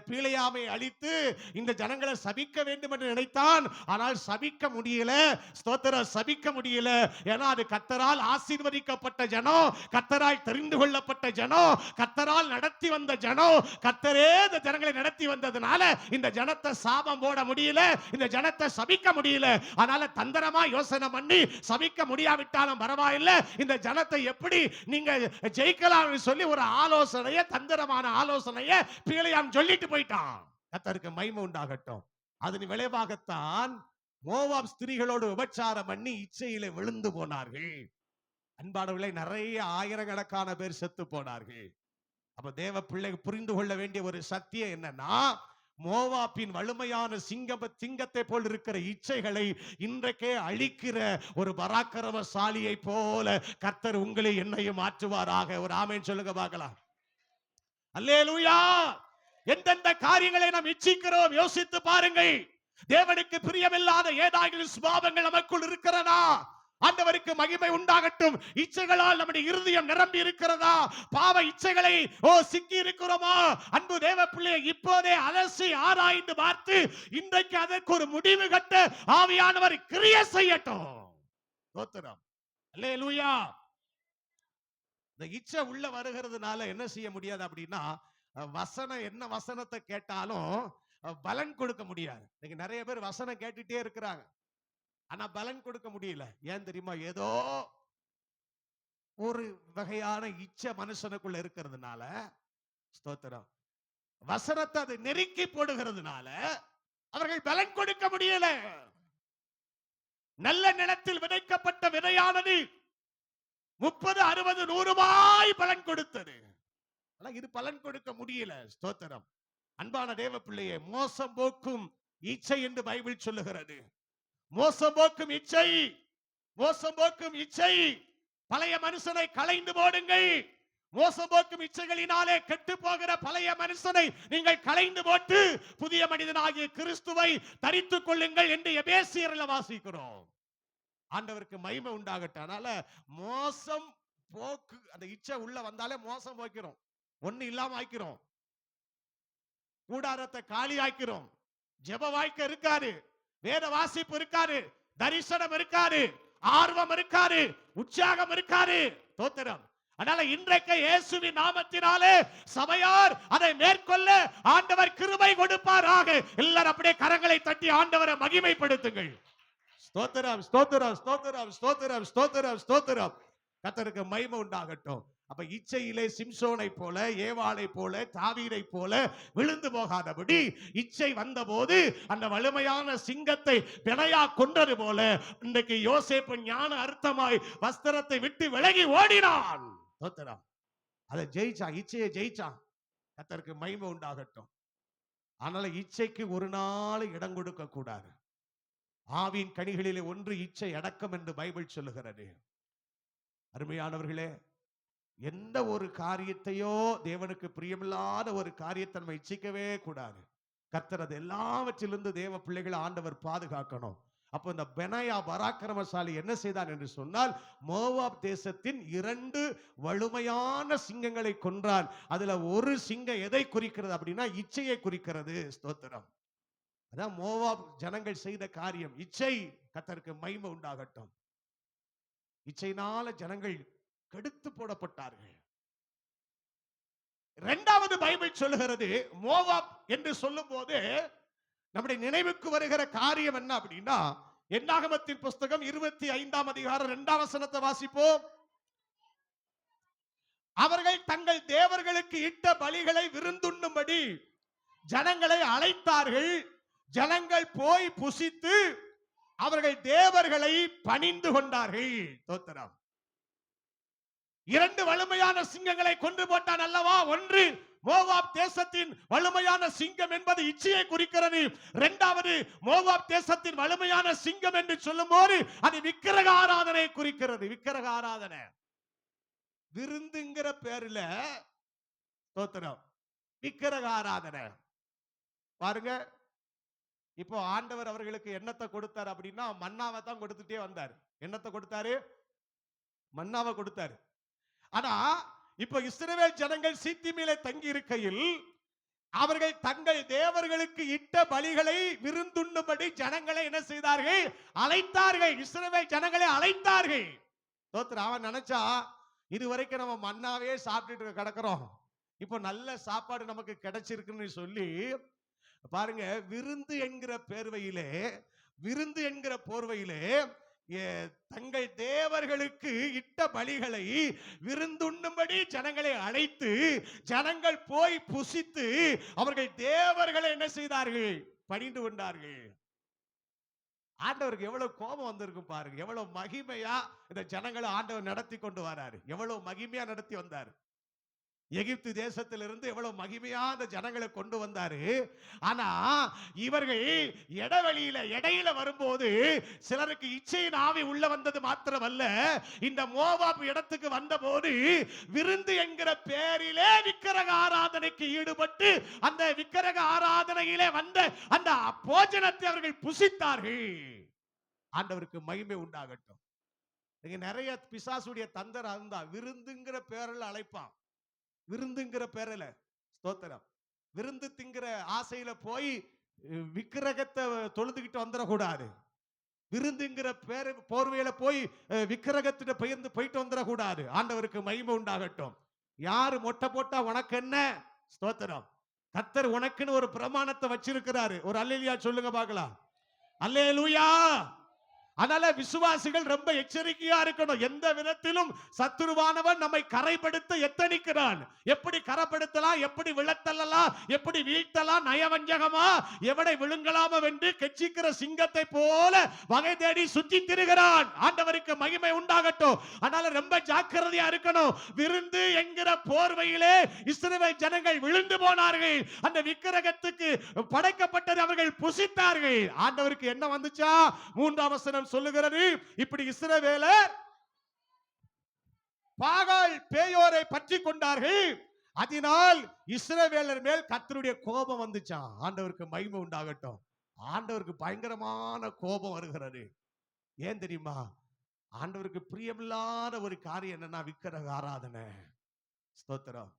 பிலேயாமை அழித்து இந்த ஜனங்களை சபிக்க வேண்டும் என்று நினைத்தான். ஆனால் சபிக்க முடியல. ஸ்தோத்திரம், சபிக்க முடியல. ஏன்னா அது கர்த்தரால் ஆசீர்வதிக்கப்பட்ட ஜனம், கர்த்தரால் தெரிந்து கொள்ளப்பட்ட ஜனம், கர்த்தரால் நடத்தி வந்த ஜனம். கர்த்தரே இந்த ஜனங்களை நடத்தி வந்ததுனால இந்த ஜனத்தை சாபம் போட முடியல, இந்த ஜனத்தை சபிக்க முடியல. அதனால தந்திரமா யோசனை பண்ணி சபிக்க முடியாவிட்டாலும் பரவாயில்ல, இந்த ஜனத்தை எப்படி நீங்க ஜெயிக்கலாம் சொல்லி ஒரு ஆலோசனைய, தந்திரமான ஆலோசனைய பிலேயாம் சொல்லிட்டு போயிட்டான். கர்த்தருக்கு மகிமை உண்டாகட்டும். அதன் விளைவாகத்தான் மோவாப் ஸ்திரீகளோடு விபச்சாரம் பண்ணி இச்சையிலே விழுந்து போனார்கள். அன்பானவர்களை, நிறைய ஆயிரக்கணக்கான பேர் செத்து போனார்கள். அப்ப தேவ பிள்ளை புரிந்து கொள்ள வேண்டிய ஒரு சத்தியம் என்னன்னா, மோவாப்பின் வலிமையான சிங்கத்தை போல் இருக்கிற இச்சைகளை இன்றைக்கே அழிக்கிற ஒரு பராக்கிரமசாலியை போல கர்த்தர் உங்களை என்னையும் மாற்றுவாராக. ஒரு ஆமென் சொல்லுங்க பார்க்கலாம். அல்லேலூயா. எந்தெந்த காரியங்களை நாம் இச்சிக்கிறோம் யோசித்து பாருங்கள். தேவனுக்கு பிரியமில்லாத ஏதாவது சுபாவங்கள் நமக்குள் இருக்கிறதா? ஆண்டவருக்கு மகிமை உண்டாகட்டும். இச்சைகளால் நம்முடைய இருதயம் நிரம்பி இருக்கிறதா? பாவ இச்சைகளை சிக்கி இருக்கிறோமா? அன்பு தேவ பிள்ளையை இப்போதே அலசி ஆராய்ந்து பார்த்து இன்றைக்கு அதற்கு ஒரு முடிவு கட்ட ஆவியானவர் கிரியை செய்யட்டும். ஸ்தோத்திரம். அல்லேலூயா. இந்த இச்சை உள்ள வருகிறதுனால என்ன செய்ய முடியாது அப்படின்னா, வசனம் என்ன வசனத்தை கேட்டாலும் பலன் கொடுக்க முடியாது. இன்னைக்கு நிறைய பேர் வசனம் கேட்டுட்டே இருக்கிறாங்க, ஆனா பலன் கொடுக்க முடியல. ஏன் தெரியுமா? ஏதோ ஒரு வகையான இச்சை மனுஷனுக்குள்ள இருக்கிறதுனால, ஸ்தோத்திரம், வசனத்தை அது நெருக்கி போடுகிறதுனால அவர்கள் பலன் கொடுக்க முடியல. நல்ல நிலத்தில் விதைக்கப்பட்ட விதையானது 30, 60, 100 பலன் கொடுத்தது. ஆனா இது பலன் கொடுக்க முடியல. ஸ்தோத்திரம். அன்பான தேவ பிள்ளையே, மோசம் போக்கும் இச்சை என்று பைபிள் சொல்லுகிறது. மோசம் போக்கும் இச்சை, மோசம் போக்கும் இச்சை. பழைய மனுஷனை களைந்து போடுங்கள். மோசம் போக்கும் இச்சைகளினாலே கெட்டு போகிற பழைய மனுஷனை நீங்கள் களைந்து போட்டு புதிய மனிதனாகிய கிறிஸ்துவை தரித்துக் கொள்ளுங்கள் என்று எபேசியர்ல வாசிக்கிறோம். ஆண்டவருக்கு மகிமை உண்டாகட்டும். அதனால மோசம் போக்கு, அந்த இச்சை உள்ள வந்தாலே மோசம் போக்கிறோம், ஒண்ணு இல்லாம ஆக்கிறோம், கூடாரத்தை காலி ஆக்கிறோம், ஜெப வாழ்க்கை இருக்காரு, வேத வாசிப்பு இருக்காரு, தரிசனம் இருக்காரு, ஆர்வம் இருக்காரு, உற்சாகம் இருக்காரு. ஸ்தோத்திரம். அதனால இன்றைக்கு இயேசுவின் நாமத்தினாலே சபையார் அதை மேற்கொள்ள ஆண்டவர் கிருபை கொடுப்பாராக. எல்லாரும் அப்படியே கரங்களை தட்டி ஆண்டவரை மகிமைப்படுத்துங்கள். ஸ்தோத்திரம், ஸ்தோத்திரம், ஸ்தோத்திரம், ஸ்தோத்திரம், ஸ்தோத்திரம், ஸ்தோத்திரம். கர்த்தருக்கு மகிமை உண்டாகட்டும். அப்ப இச்சையிலே சிம்சோனை போல, ஏவாளை போல, தாவீதை போல விழுந்து போகாதபடி, இச்சை வந்தபோது அந்த வலிமையான சிங்கத்தை பிணையா கொண்டது போல இன்றைக்கு யோசேப்பு ஞான அர்த்தமாய் வஸ்திரத்தை விட்டு விலகி ஓடினான். ஸ்தோத்திரம். அதை ஜெயிச்சான், இச்சையை ஜெயிச்சான். கர்த்தருக்கு மகிமை உண்டாகட்டும். அதனால இச்சைக்கு ஒரு நாள் இடம் கொடுக்க கூடாது. ஆவியின் கனிகளிலே ஒன்று இச்சை அடக்கம் என்று பைபிள் சொல்லுகிறது. அருமையானவர்களே, எந்த ஒரு காரியத்தையோ தேவனுக்கு பிரியமில்லாத ஒரு காரியத்தை நம்ம இச்சிக்கவே கூடாது. கர்த்தர் அது எல்லாவற்றிலிருந்து தேவ பிள்ளைகளை ஆண்டவர் பாதுகாக்கணும். அப்போ இந்த பெனாயா பராக்கிரமசாலி என்ன செய்தான் என்று சொன்னால், மோவாப் தேசத்தின் 2 வலுமையான சிங்கங்களை கொன்றான். அதுல ஒரு சிங்கம் எதை குறிக்கிறது அப்படின்னா இச்சையை குறிக்கிறது. ஸ்தோத்திரம். அதான் மோவாப் ஜனங்கள் செய்த காரியம் இச்சை. கர்த்தருக்கு மகிமை உண்டாகட்டும். இச்சையினால ஜனங்கள் கெடுத்து போடப்பட்டார்கள். இரண்டாவது பைபிள் சொல்லுகிறது, மோவாப் என்று சொல்லும் போது நம்முடைய நினைவுக்கு வருகிற காரியம் என்ன அப்படின்னா, என்னாகமத்தின் புஸ்தகம் 25ஆம் அதிகாரம் 2ஆம் வசனத்தை வாசிப்போம். அவர்கள் தங்கள் தேவர்களுக்கு இட்ட பலிகளை விருந்துண்ணும்படி ஜனங்களை அழைத்தார்கள். ஜனங்கள் போய் புசித்து அவர்கள் தேவர்களை பணிந்து கொண்டார்கள். ஸ்தோத்திரம். 2 வலிமையான சிங்கங்களை கொன்று போட்டான் அல்லவா? ஒன்று மோவாப் தேசத்தின் வலிமையான சிங்கம் என்பது இச்சையை குறிக்கிறது. இரண்டாவது மோவாப் தேசத்தின் வலிமையான சிங்கம் என்று சொல்லும் போது அது விக்கிரக ஆராதனை குறிக்கிறது. விக்கிரக ஆராதனை விருந்துங்கிற பேர்ல, ஸ்தோத்திரம், விக்கிரக ஆராதனை. பாருங்க, இப்போ ஆண்டவர் அவர்களுக்கு என்னத்தை கொடுத்தார் அப்படின்னா மன்னாவை தான் கொடுத்துட்டே வந்தார். என்னத்தை கொடுத்தாரு? மன்னாவை கொடுத்தாரு. ஆனா இப்ப இஸ்ரவேல் ஜனங்கள் சீத்திமிலே தங்கி இருக்கையில் அவர்கள் தங்கள் தேவர்களுக்கு இட்ட பலிகளை விருந்துண்ணும்படி ஜனங்களை என்ன செய்தார்கள்? அழைத்தார்கள். இஸ்ரவேல் ஜனங்களை அழைத்தார்கள். ஸ்தோத்திரம். அவன் நினைச்சா இதுவரைக்கும் நம்ம மன்னாவே சாப்பிட்டுட்டு கிடக்கிறோம், இப்போ நல்ல சாப்பாடு நமக்கு கிடைச்சிருக்குன்னு சொல்லி பாருங்க, விருந்து என்கிற பேர்வையிலே, விருந்து என்கிற போர்வையிலே தங்கள் தேவர்களுக்கு இட்ட பலிகளை விருந்துண்ணும்படி ஜனங்களை அழைத்து ஜனங்கள் போய் புசித்து அவர்கள் தேவர்களை என்ன செய்தார்கள்? பணிந்து கொண்டார்கள். ஆண்டவருக்கு எவ்வளவு கோபம் வந்திருக்கும் பாருங்க. எவ்வளவு மகிமையா இந்த ஜனங்களை ஆண்டவர் நடத்தி கொண்டு வராரு. எவ்வளவு மகிமையா நடத்தி வந்தாரு. எகிப்து தேசத்திலிருந்து எவ்வளவு மகிமையான ஜனங்களை கொண்டு வந்தாரு. ஆனா இவர்கள் இடையில வரும்போது சிலருக்கு இச்சையின் ஆவி உள்ள வந்தது மாத்திரமல்ல, இந்த மோவாப் இடத்துக்கு வந்த போது விருந்து என்கிற பேரிலே விக்கிரக ஆராதனைக்கு ஈடுபட்டு அந்த விக்கிரக ஆராதனையிலே வந்த அந்த போஜனத்தை அவர்கள் புசித்தார்கள். ஆண்டவருக்கு மகிமை உண்டாகட்டும். இங்க நிறைய பிசாசுடைய தந்திரம் அதுதான். விருந்துங்கிற பேரில் அழைப்பான். விருந்துங்கிற பேரில், ஸ்தோத்திரம், விருந்து திங்கிற ஆசையில போய் விக்கிரகத்தை தொழுதுகிட்டு வந்துடக்கூடாது. விருந்துங்கிற பேரு போர்வையில போய் விக்கிரகத்திட்ட போயிட்டு வந்துடக்கூடாது. ஆண்டவருக்கு மகிமை உண்டாகட்டும். யாரு மொட்டை போட்டா உனக்கு என்ன? ஸ்தோத்திரம். கர்த்தர் உனக்குன்னு ஒரு பிரமாணத்தை வச்சிருக்கிறாரு. ஒரு அல்லேலூயா சொல்லுங்க பார்க்கலாம். அல்லேலூயா. அதனால விசுவாசிகள் ரொம்ப எச்சரிக்கையா இருக்கணும். எந்த விதத்திலும் சத்துருவானவன் நம்மை கரைப்படுத்த எத்தனிக்கிறான். எப்படி கரைப்படுத்தலாம், எப்படி விழத்தலாம், எப்படி வீழ்த்தலாம், நயவஞ்சகமா எவனை விழுங்கலாம வென்று கெச்சிக்கிற சிங்கத்தை போல வகை தேடி சுத்தி திரிகிறான். ஆண்டவருக்கு மகிமை உண்டாகட்டும். அதனால ரொம்ப ஜாக்கிரதையா இருக்கணும். விருந்து என்கிற போர்வையிலே இஸ்ரவேல் ஜனங்கள் விழுந்து போனார்கள். அந்த விக்கிரகத்துக்கு படைக்கப்பட்டது அவர்கள் புசித்தார்கள். ஆண்டவருக்கு என்ன வந்துச்சா? 3ஆம் வசனம் சொல்லுகிறது, இப்படி இஸ்ரவேலர் பாகால் பேயோரை பற்றி கொண்டார்கள். அதனால் இஸ்ரவேலர் மேல் கர்த்தருடைய கோபம் வந்துச்சாம். ஆண்டவருக்கு மகிமை உண்டாகட்டும். ஆண்டவருக்கு பயங்கரமான கோபம் வருகிறது. ஏன் தெரியுமா? ஆண்டவருக்கு பிரியமில்லாத ஒரு காரியம் என்னன்னா விக்கிரக ஆராதனை. ஸ்தோத்திரம்.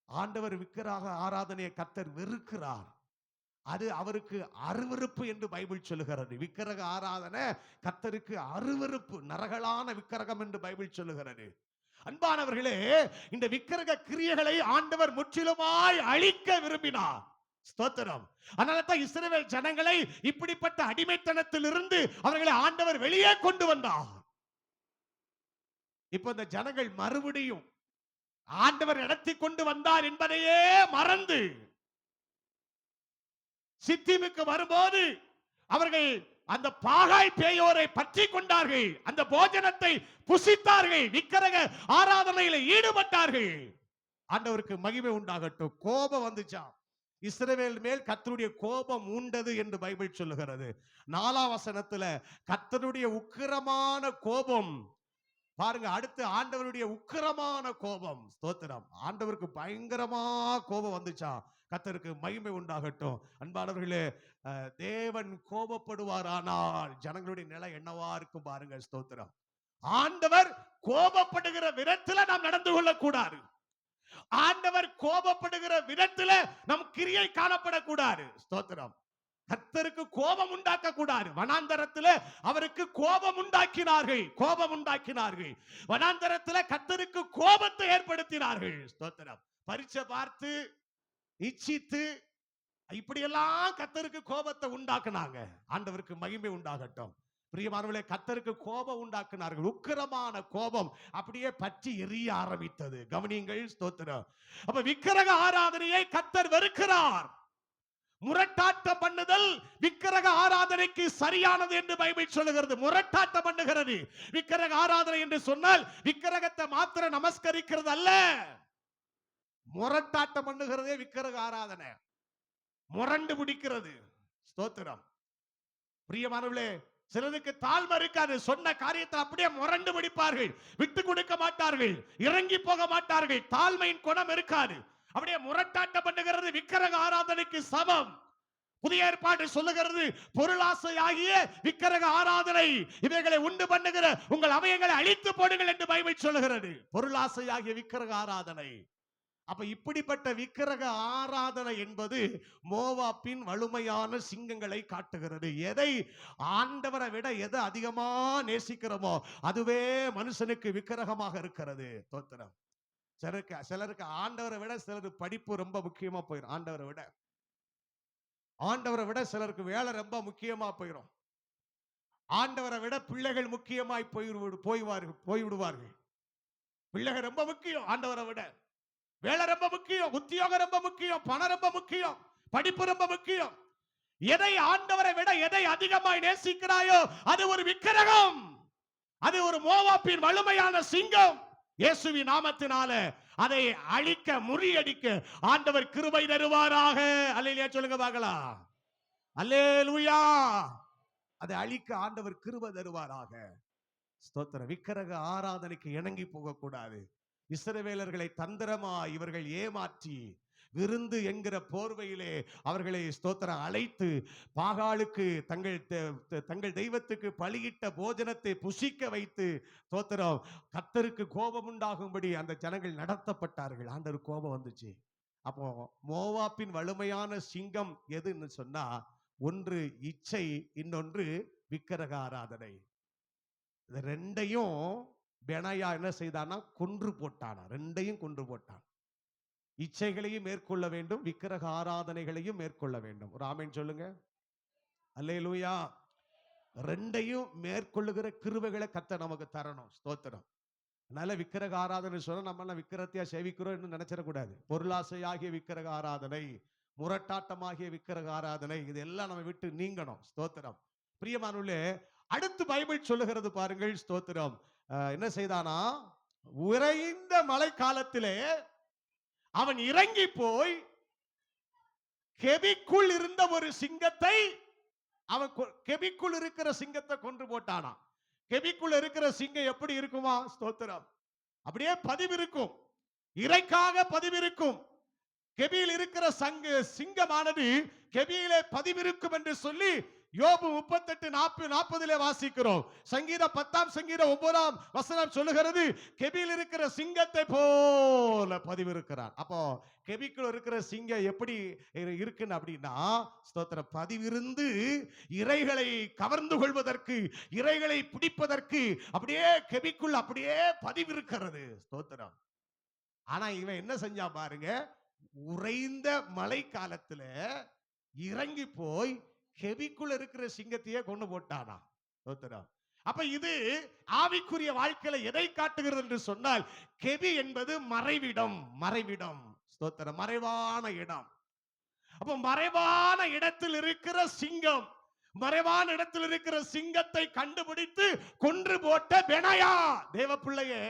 ஆண்டவர் விக்கிரக ஆராதனையை கர்த்தர் வெறுக்கிறார். அது அவருக்கு அருவருப்பு என்று பைபிள் சொல்லுகிறது. விக்கிரக ஆராதனை கர்த்தருக்கு அருவருப்பு, நரகலான விக்கிரகம் என்று பைபிள் சொல்லுகிறது. அன்பானவர்களே, இந்த விக்கிரக கிரியைகளை ஆண்டவர் முற்றிலுமாய் அழிக்க விரும்பினார். ஸ்தோத்திரம். அதனால தான் இஸ்ரவேல் ஜனங்களை இப்படிப்பட்ட அடிமைத்தனத்தில் இருந்து அவர்களை ஆண்டவர் வெளியே கொண்டு வந்தார். இப்ப இந்த ஜனங்கள் மறுபடியும் ஆண்டவர் நடத்தி கொண்டு வந்தார் என்பதையே மறந்து சித்திமுக்கு வரும்போது அவர்கள் அந்த பாகாய் பேயோரை பற்றி கொண்டார்கள். அந்த போஜனத்தை புசித்தார்கள். விக்கிரக ஆராதனையில் ஈடுபட்டார்கள். ஆண்டவருக்கு மகிமை உண்டாகட்டும். கோபம் வந்துச்சாம். இஸ்ரவேல் மேல் கர்த்தருடைய கோபம் உண்டது என்று பைபிள் சொல்லுகிறது. 4ஆம் வசனத்துல கர்த்தருடைய உக்கிரமான கோபம் பாருங்க. அடுத்து ஆண்டவருடைய உக்கிரமான கோபம். ஸ்தோத்திரம். ஆண்டவருக்கு பயங்கரமா கோபம் வந்துச்சா. கர்த்தருக்கு மகிமை உண்டாகட்டும். அன்பானவர்களே, தேவன் கோபப்படுவாரானால் ஜனங்களுடைய நிலை என்னவா இருக்கும் பாருங்க. ஸ்தோத்திரம். ஆண்டவர் கோபப்படுகிற விதத்துல நாம் நடந்து கொள்ளக்கூடாது. ஆண்டவர் கோபப்படுகிற விதத்துல நம் கிரியை காணப்படக்கூடாது. ஸ்தோத்திரம். கர்த்தருக்கு கோபம் உண்டாக்க கூடாது. வனாந்தரத்தில் அவருக்கு கோபம் உண்டாக்கினார்கள். கோபம் உண்டாக்கினார்கள். வனாந்தரத்தில் கர்த்தருக்கு கோபத்தை ஏற்படுத்தினார்கள். ஸ்தோத்திரம். பரீட்சை பார்த்து இச்சித்து இப்படியெல்லாம் கர்த்தருக்கு கோபத்தை உண்டாக்குனாங்க. ஆண்டவருக்கு மகிமை உண்டாகட்டும். பிரியமானவர்களே, கர்த்தருக்கு கோபம் உண்டாக்குனார்கள். உக்கிரமான கோபம் அப்படியே பற்றி எரிய ஆரம்பித்தது. கவனியுங்கள். ஸ்தோத்திரம். அப்ப விக்கிரக ஆராதனையை கர்த்தர் வெறுக்கிறார். முரட்டாட்டம் பண்ணுதல் விக்கிரக ஆராதனைக்கு சரியானது என்று பைபிள் சொல்லுகிறது. முரட்டாட்டம் பண்ணுகிறது. விக்கிரக ஆராதனை என்று சொன்னால் விக்கிரகத்தை மாத்திர நமஸ்கரிக்கிறது அல்ல. முரட்டாட்டம் பண்ணுகிறதே விக்கிரக ஆராதனை. முரண்டு பிடிக்கிறது. ஸ்தோத்திரம். பிரியமானவர்களே, சிலருக்கு தாழ்மை இருக்காது. சொன்ன காரியத்தை அப்படியே முரண்டு பிடிப்பார்கள். விட்டு கொடுக்க மாட்டார்கள். இறங்கி போக மாட்டார்கள். தாழ்மையின் குணம் இருக்காது. அப்படியே முரட்டாட்டம் பண்ணுகிறது விக்கிரக ஆராதனைக்கு சமம். புதிய ஏற்பாடு சொல்லுகிறது, பொருளாசையாகிய விக்கிரக ஆராதனை இவைகளை உண்டு பண்ணுகிற உங்கள் அவயங்களை அழித்து போடுங்கள் என்று பைபிள் சொல்லுகிறது. பொருளாசையாகிய விக்கிரக ஆராதனை. அப்ப இப்படிப்பட்ட விக்கிரக ஆராதனை என்பது மோவாப்பின் வலுமையான சிங்கங்களை காட்டுகிறது. எதை ஆண்டவரை விட எதை அதிகமா நேசிக்கிறோமோ அதுவே மனுஷனுக்கு விக்கிரகமாக இருக்கிறது. தோத்திரம். சிலருக்கு ஆண்டவரை விட சிலருக்கு படிப்பு ரொம்ப முக்கியமா போயிடும். ஆண்டவரை விட சிலருக்கு வேலை ரொம்ப முக்கியமா போயிடும். ஆண்டவரை விட பிள்ளைகள் முக்கியமாய் போய்விடுவார்கள். பிள்ளைகள் ரொம்ப முக்கியம். ஆண்டவரை விட வேலை ரொம்ப முக்கியம். உத்தியோகம் ரொம்ப முக்கியம். பணம் ரொம்ப முக்கியம். படிப்பு ரொம்ப முக்கியம். எதை ஆண்டவரை விட எதை அதிகமாய் நேசிக்கிறாயோ அது ஒரு விக்கிரகம். அது ஒரு மோவாப்பின் வலுமையான சிங்கம். இயேசுவின் நாமத்தினால அதை அழிக்க, முறியடிக்க ஆண்டவர் கிருபை தருவாராக. அல்லேலூயா சொல்லுங்க பார்க்கலாம். அல்லேலூயா. அதை அழிக்க ஆண்டவர் கிருபை தருவாராக. ஸ்தோத்திரம். விக்கிரக ஆராதனைக்கு இணங்கி போக கூடாது. இஸ்ரவேலர்களை தந்திரமா இவர்கள் ஏமாற்றி விருந்து என்கிற போர்வையிலே அவர்களை ஸ்தோத்திரம் அழைத்து பாகாலுக்கு தங்கள் தெய்வத்துக்கு பலியிட்ட போஜனத்தை புசிக்க வைத்து ஸ்தோத்திரம் கர்த்தருக்கு கோபம் உண்டாகும்படி அந்த ஜனங்கள் நடத்தப்பட்டார்கள். ஆண்டவர் கோபம் வந்துச்சு. அப்போ மோவாப்பின் வலிமையான சிங்கம் எதுன்னு சொன்னா, ஒன்று இச்சை, இன்னொன்று விக்கிரக ஆராதனை. இது ரெண்டையும் பெனாயா என்ன செய்தானா, கொன்று போட்டானா. ரெண்டையும் கொன்று போட்டான். இச்சைகளையும் மேற்கொள்ள வேண்டும், விக்கிரக ஆராதனைகளையும் மேற்கொள்ள வேண்டும். ஒரு ஆமென் சொல்லுங்க. அல்லேலூயா. ரெண்டையும் மேற்கொள்ளுகிற கிருபைகளை கர்த்தர் நமக்கு தரணும். ஸ்தோத்திரம். அதனால விக்கிரக ஆராதனை சொன்னா நம்ம விக்கிரத்தையா சேவிக்கிறோம் நினைச்சிடக்கூடாது. பொருளாசையாகிய விக்கிரக ஆராதனை, முரட்டாட்டமாகிய விக்கிரக ஆராதனை, இதெல்லாம் நம்ம விட்டு நீங்கணும். ஸ்தோத்திரம். பிரியமானவர்களே, அடுத்து பைபிள் சொல்லுகிறது பாருங்கள். ஸ்தோத்திரம். என்ன செய்தானா, உறைந்த மழை காலத்திலே அவன் இறங்கி போய் கெபிக்குள் இருந்த ஒரு சிங்கத்தை, அவன் கெபிக்குள் இருக்கிற சிங்கத்தை கொன்று போட்டானா. கெபிக்குள் இருக்கிற சிங்கம் எப்படி இருக்குமா? ஸ்தோத்திரம். அப்படியே பதிவிருக்கும், இறைக்காக பதிவிருக்கும். கெபியில் இருக்கிற சிங்கமானது கெபியிலே பதிவிருக்கும் என்று சொல்லி யோபு 38:40 வாசிக்கிறோம். சங்கீதம் 10 சங்கீதம் 9 சொல்லுகிறது, கெபியில் இருக்கிற சிங்கத்தை போல பதிவிருக்கிறார். அப்போ கெபிக்குள்ள இருக்கிற சிங்கம் எப்படி இருக்குன்னு அப்படின்னா, ஸ்தோத்திரம், பதிவிருந்து இரைகளை கவர்ந்து கொள்வதற்கு, இரைகளை பிடிப்பதற்கு அப்படியே கெபிக்குள்ள அப்படியே பதிவிருக்கிறது. ஸ்தோத்திரம். ஆனா இவன் என்ன செஞ்சா பாருங்க, உறைந்த மழை காலத்துல இறங்கி போய் கெபிக்குள்ள இருக்கிற சிங்கத்தையே கொண்டு போட்டானா. ஸ்தோத்திரம். அப்ப இது ஆவிக்குரிய வாழ்க்கையில எதை காட்டுகிறது என்று சொன்னால், கெபி என்பது மறைவிடம். மறைவிடம். ஸ்தோத்திரம். மறைவான இடம். அப்ப மறைவான இடத்தில் இருக்கிற சிங்கம், மறைவான இடத்தில் இருக்கிற சிங்கத்தை கண்டுபிடித்து கொன்று போட்ட பெனாயா தேவ பிள்ளையே,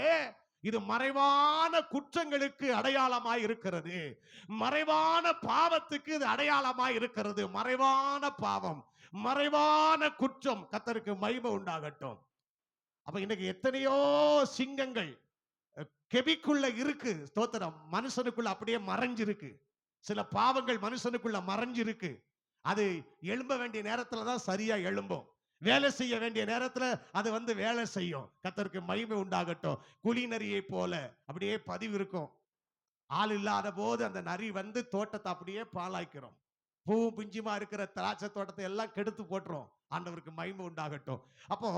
இது மறைவான குற்றங்களுக்கு அடையாளமாய் இருக்கிறது. மறைவான பாவத்துக்கு இது அடையாளமாய் இருக்கிறது. மறைவான பாவம், மறைவான குற்றம். கர்த்தருக்கு மகிமை உண்டாகட்டும். அப்ப இன்னைக்கு எத்தனையோ சிங்கங்கள் கெபிக்குள்ள இருக்கு. ஸ்தோத்திரம். மனுஷனுக்குள்ள அப்படியே மறைஞ்சிருக்கு. சில பாவங்கள் மனுஷனுக்குள்ள மறைஞ்சிருக்கு. அது எழும்ப வேண்டிய நேரத்துல தான் சரியா எழும்பும். வேலை செய்ய வேண்டிய நேரத்துல அது வேலை செய்யும். கர்த்தருக்கு மகிமை உண்டாகட்டும். குழி நரியை போல அப்படியே பதிவு இருக்கும். ஆள் இல்லாத போது அந்த நரி தோட்டத்தை அப்படியே பாழாக்கிறோம். பூவும் பிஞ்சுமா இருக்கிற திராட்சை தோட்டத்தை எல்லாம் கெடுத்து போட்டுரும். ஆண்டவருக்கு மகிமை உண்டாகட்டும். அப்போ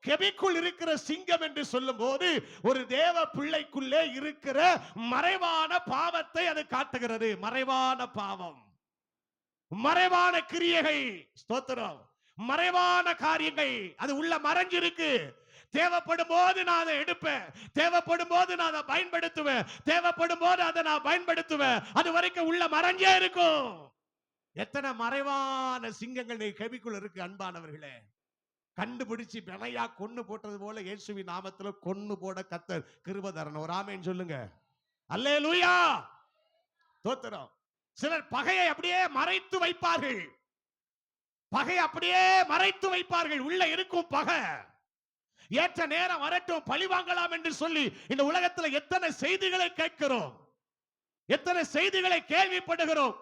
கெபிக்குள் இருக்கிற சிங்கம் என்று சொல்லும் போது ஒரு தேவ பிள்ளைக்குள்ளே இருக்கிற மறைவான பாவத்தை அது காட்டுகிறது. மறைவான பாவம், மறைவான கிரியைகள். ஸ்தோத்திரம். மறைவான காரியங்கள் அது உள்ள மறைஞ்சிருக்கு. தேவைப்படும் போது நான் அதை எடுப்பேன், தேவைப்படும் போது நான் அதை பயன்படுத்துவேன், தேவைப்படும் போது அதை நான் பயன்படுத்துவேன். அது வரைக்கும் உள்ள மறைஞ்சே இருக்கும். எத்தனை மறைவான சிங்கங்கள் கெபிக்குள் இருக்கு அன்பானவர்களே. கண்டுபிடிச்சு பெனாயா கொன்னு போட்டது போல இயேசுவின் நாமத்தில் கொன்னு போட கர்த்தர் கிருபை தரணும். ஒரு ஆமென் சொல்லுங்க. அல்லேலூயா. ஸ்தோத்திரம். சிலர் பகையை அப்படியே மறைத்து வைப்பார்கள். பகை அப்படியே மறைத்து வைப்பார்கள். உள்ள இருக்கும் பகை. ஏற்ற நேரம் வரட்டும் பழி வாங்கலாம் என்று சொல்லி இந்த உலகத்தில் எத்தனை செய்திகளை கேட்கிறோம், எத்தனை செய்திகளை கேள்விப்படுகிறோம்.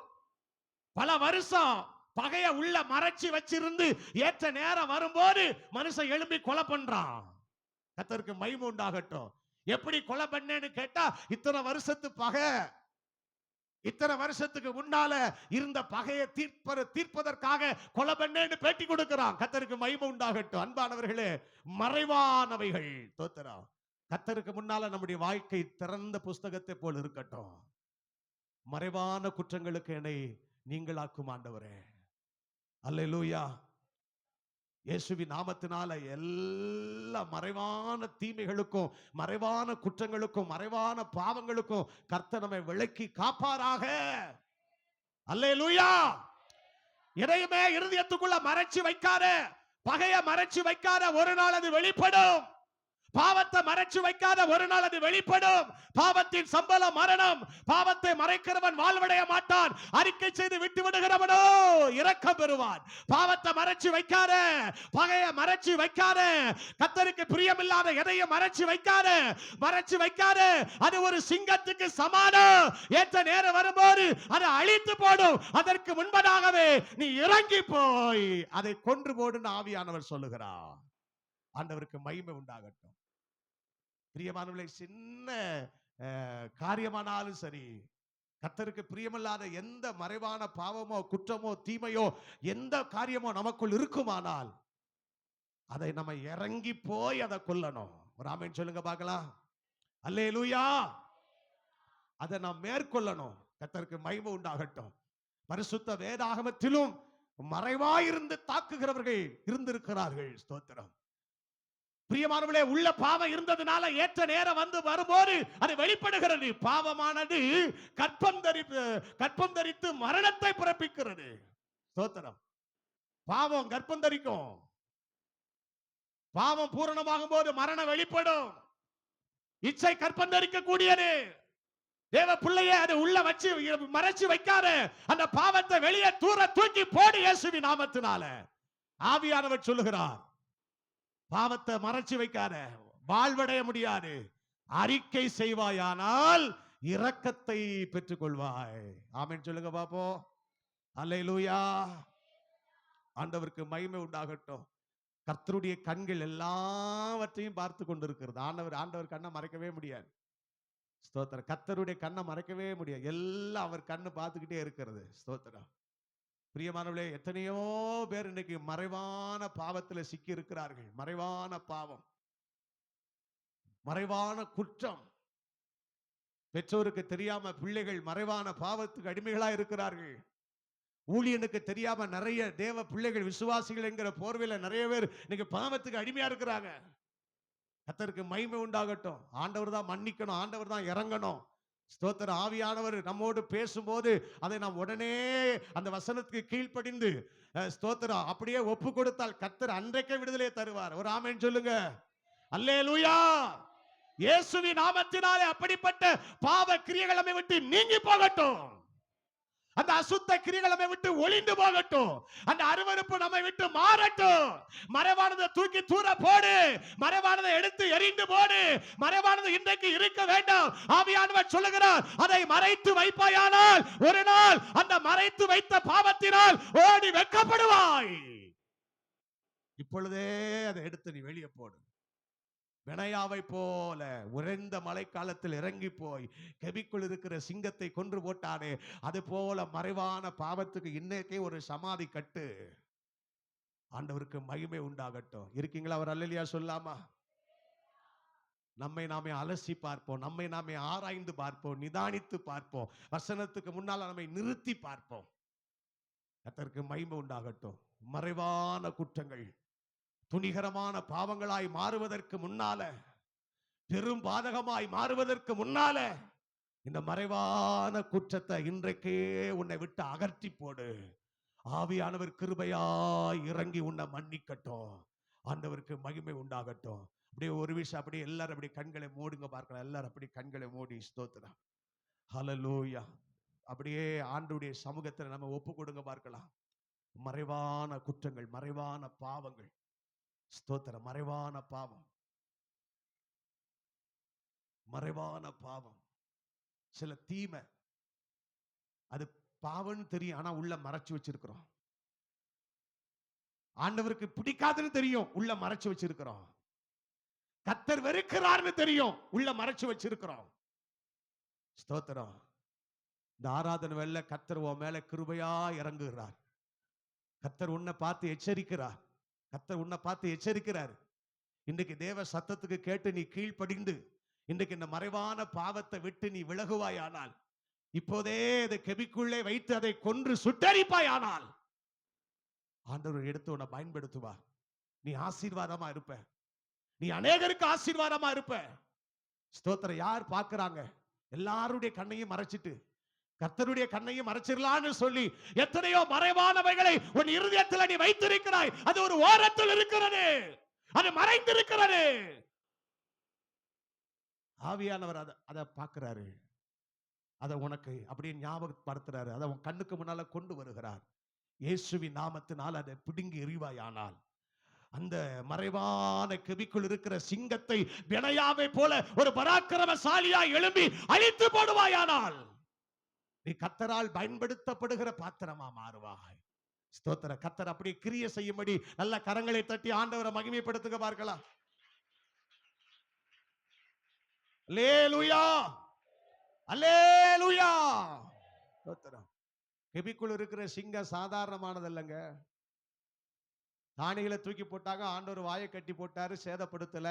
பல வருஷம் பகைய உள்ள மறைச்சு வச்சிருந்து ஏற்ற நேரம் வரும்போது மனுஷன் எழும்பி கொலை பண்றான். கர்த்தருக்கு மகிமை உண்டாகட்டும். எப்படி கொலை பண்ணேன்னு கேட்டா, இத்தனை வருஷத்து பகை, இத்தனை வருஷத்துக்கு முன்னால இருந்த பகையை தீர்ப்பதற்காக கொலை பண்ணேன்னு பேட்டி கொடுக்கிறான். கர்த்தருக்கு மகிமை உண்டாகட்டும். அன்பானவர்களே, மறைவானவைகள் தோத்திரம். கர்த்தருக்கு முன்னால நம்முடைய வாழ்க்கை திறந்த புஸ்தகத்தை போல் இருக்கட்டும். மறைவான குற்றங்களுக்கு என்னை நீங்களாக்கும் ஆண்டவரே. அல்லேலூயா. இயேசுவின் நாமத்தினால எல்லா மறைவான தீமைகளுக்கும், மறைவான குற்றங்களுக்கும், மறைவான பாவங்களுக்கும் கர்த்தர் நம்மை விலக்கி காப்பாராக. அல்லேலூயா. எதையுமே இருதயத்துக்குள்ள மறைச்சு வைக்காத, பகைய மறைச்சு வைக்காத. ஒரு நாள் அது வெளிப்படும். பாவத்தை மறைச்சு வைக்காத, ஒரு நாள் அது வெளிப்படும். பாவத்தின் சம்பளம் மரணம். பாவத்தை மறைக்கிறவன் வாழ்வடைய மாட்டான். அறிக்கை செய்து விட்டு விடுகிறவனோ இரக்கம் பெறுவான். பாவத்தை மறைச்சு வைக்காத, பகைய மறைச்சு வைக்காத, கர்த்தருக்கு பிரியமில்லாத எதையும் மறைச்சு வைக்காத. அது ஒரு சிங்கத்துக்கு சமானம். ஏற்ற நேரம் வரும்போது அதை அழித்து போடும். அதற்கு முன்பதாகவே நீ இறங்கி போய் அதை கொன்று போடுன்னு ஆவியானவர் சொல்லுகிறார். ஆண்டவருக்கு மகிமை உண்டாகட்டும். பிரியமானவர்களே, சின்ன காரியமானாலும் சரி, கர்த்தருக்கு பிரியமில்லாத எந்த மறைவான பாவமோ குற்றமோ தீமையோ எந்த காரியமோ நமக்குள் இருக்குமானால் அதை நம்ம இறங்கி போய் அதை கொல்லணும். ஒரு ஆமென் சொல்லுங்க பார்க்கலாம். அல்லேலூயா. அதை நாம் மேற்கொள்ளணும். கர்த்தருக்கு மகிமை உண்டாகட்டும். பரிசுத்த வேதாகமத்திலும் மறைவாயிருந்து தாக்குகிறவர்கள் இருந்திருக்கிறார்கள். ஸ்தோத்திரம். பிரியமானவர்களே, உள்ள பாவம் இருந்ததுனால ஏற்ற நேரம் வந்து வரும்போது அது வெளிப்படுகிறது. பாவமானது கற்பம் தரித்து மரணத்தை பிறப்பிக்கிறது. ஸ்தோத்திரம். பாவம் கற்பம் தரிக்கும். பாவம் பூரணமாகும் போது மரணம் வெளிப்படும். இச்சை கற்பம் தரிக்க கூடியது. தேவ பிள்ளையே, அது உள்ள வச்சு மறைச்சு வைக்காத. அந்த பாவத்தை வெளியே தூர தூக்கி போடு இயேசுவின் நாமத்தினால. ஆவியானவர் சொல்லுகிறார், பாவத்தை மறைச்சு வைக்காத, வாழ்வடைய முடியாது. அறிக்கை செய்வாயானால் இரக்கத்தை பெற்றுக் கொள்வாய். ஆமென் சொல்லுங்க பாப்போம். அல்லேலூயா. ஆண்டவருக்கு மகிமை உண்டாகட்டும். கர்த்தருடைய கண்கள் எல்லாவற்றையும் பார்த்து கொண்டிருக்கிறது. ஆண்டவர் கண்ணை மறைக்கவே முடியாது. ஸ்தோத்திரம். கர்த்தருடைய கண்ணை மறைக்கவே முடியாது. எல்லாம் அவர் கண்ணு பார்த்துக்கிட்டே இருக்கிறது. ஸ்தோத்திரம். பிரியமானவர்களே, எத்தனையோ பேர் இன்னைக்கு மறைவான பாவத்தில் சிக்கி இருக்கிறார்கள். மறைவான பாவம், மறைவான குற்றம். பெற்றோருக்கு தெரியாம பிள்ளைகள் மறைவான பாவத்துக்கு அடிமைகளா இருக்கிறார்கள். ஊழியனுக்கு தெரியாம நிறைய தேவ பிள்ளைகள், விசுவாசிகள் என்கிற போர்வையில நிறைய பேர் இன்னைக்கு பாவத்துக்கு அடிமையா இருக்கிறாங்க. கர்த்தருக்கு மகிமை உண்டாகட்டும். ஆண்டவர் தான் மன்னிக்கணும், ஆண்டவர் தான் இறங்கணும். ஸ்தோத்திர. ஆவியானவர் நம்மோடு பேசும்போது அதை நாம் உடனே அந்த வசனத்துக்கு கீழ்ப்படிந்து ஸ்தோத்திரம் அப்படியே ஒப்பு கொடுத்தால் கர்த்தர் அன்றைக்கே விடுதலை தருவார். ஒரு ஆமென் சொல்லுங்க. அல்லேலூயா. இயேசுவின் நாமத்தினாலே அப்படிப்பட்ட பாவ கிரியைகள் நம்மை விட்டு நீங்கி போகட்டும். அந்த அசுத்த கிரிகள் நம்மை விட்டு ஒளிந்து போகட்டும். அந்த அருவருப்பு நம்மை விட்டு மாறட்டும். மறைவானதை தூக்கி தூர போடு. மறைவானதை எடுத்து எறிந்து போடு. மறைவானது இன்றைக்கு இருக்க வேண்டாம். ஆவியானவர் சொல்லுகிறார், அதை மறைத்து வைப்பாயானால் ஒரு நாள் அந்த மறைத்து வைத்த பாவத்தினால் ஓடி வெட்கப்படுவாய். இப்பொழுதே அதை எடுத்து நீ வெளியே போடு. பெனாயாவை போல உறைந்த மழைக்காலத்தில் இறங்கி போய் கெபிக்குள் இருக்கிற சிங்கத்தை கொன்று போட்டானே, அது போல மறைவான பாவத்துக்கு இன்னைக்கே ஒரு சமாதி கட்டு. ஆண்டவருக்கு மகிமை உண்டாகட்டும். இருக்கீங்களா? அவர் அல்லேலூயா சொல்லாமா? நம்மை நாமே அலசி பார்ப்போம், நம்மை நாமே ஆராய்ந்து பார்ப்போம், நிதானித்து பார்ப்போம், வசனத்துக்கு முன்னால் நம்மை நிறுத்தி பார்ப்போம். கர்த்தருக்கு மகிமை உண்டாகட்டும். மறைவான குற்றங்கள் துணிகரமான பாவங்களாய் மாறுவதற்கு முன்னால, பெரும் பாதகமாய் மாறுவதற்கு முன்னால, இந்த மறைவான குற்றத்தை இன்றைக்கே உன்னை விட்டு அகற்றி போடு. ஆவியானவர் கிருபையாய் இறங்கி உன்னை மன்னிக்கட்டும். ஆண்டவருக்கு மகிமை உண்டாகட்டும். அப்படியே ஒரு விஷயம், அப்படியே எல்லாரும் அப்படி கண்களை மூடுங்க பார்க்கலாம். எல்லாரும் அப்படி கண்களை மூடி ஸ்தோத்திரம். ஹல்லேலூயா. அப்படியே ஆண்டவருடைய சமூகத்தில் நம்ம ஒப்பு கொடுங்க பார்க்கலாம். மறைவான குற்றங்கள், மறைவான பாவங்கள். ஸ்தோத்திரம். மறைவான பாவம், மறைவான பாவம். சில தீமை அது பாவம்னு தெரியும், ஆனா உள்ள மறைச்சு வச்சிருக்கிறோம். ஆண்டவருக்கு பிடிக்காதுன்னு தெரியும், உள்ள மறைச்சு வச்சிருக்கிறோம். கர்த்தர் வெறுக்கிறார்னு தெரியும், உள்ள மறைச்சு வச்சிருக்கிறோம். ஸ்தோத்திரம். இந்த ஆராதனை வேளையில கர்த்தர் உன் மேல கிருபையா இறங்குகிறார். கர்த்தர் உன்னை பார்த்து எச்சரிக்கிறார். கர்த்தர் உன்னை பார்த்து எச்சரிக்கிறார். இன்றைக்கு தேவ சத்தத்துக்கு கேட்டு நீ கீழ்ப்படிந்து இன்றைக்கு இந்த மறைவான பாவத்தை விட்டு நீ விலகுவாயானால், இப்போதே அதை கெபிக்குள்ளே வைத்து அதை கொன்று சுட்டரிப்பாயானால், ஆண்டவர் எடுத்து உன்னை பயன்படுத்துவார். நீ ஆசீர்வாதமா இருப்ப. நீ அநேகருக்கு ஆசீர்வாதமா இருப்ப. ஸ்தோத்திரம். யார் பார்க்கிறாங்க? எல்லாருடைய கண்ணையும் மறைச்சிட்டு கர்த்தருடைய கண்ணையும் மறைச்சிடலான்னு சொல்லி எத்தனையோ மறைவானவைகளை உன் இருதயத்தில் நீ வைத்திருக்கிறாய். அது ஒரு ஓரத்தில் இருக்கிறது, அது மறைந்திருக்கிறது. ஆவியானவர் அதை பார்க்கிறாரு, அதை உனக்கு அப்படியே ஞாபகப்படுத்துறாரு, அதை உன் கண்ணுக்கு முன்னால கொண்டு வருகிறார். இயேசுவின் நாமத்தினால் அதை பிடுங்கி எறிவாயானால், அந்த மறைவான கெபிக்குள் இருக்கிற சிங்கத்தை வினையாவை போல ஒரு பராக்கிரமசாலியா எழும்பி அழித்து போடுவாயானால், நீ கர்த்தரால் பயன்படுத்தப்படுகிற பாத்திரமா மாறுவாய். ஸ்தோத்திர. கர்த்தர் அப்படி கிரியை செய்யும்படி நல்ல கரங்களை தட்டி ஆண்டவரை மகிமைப்படுத்துக பார்க்கலாம். அல்லேலூயா, அல்லேலூயா. ஸ்தோத்திரம். கெபிக்குள் இருக்கிற சிங்கம் சாதாரணமானது இல்லைங்க. தானியேலை தூக்கி போட்டாங்க, ஆண்டவர் வாயை கட்டி போட்டாரு, சேதப்படுத்தல.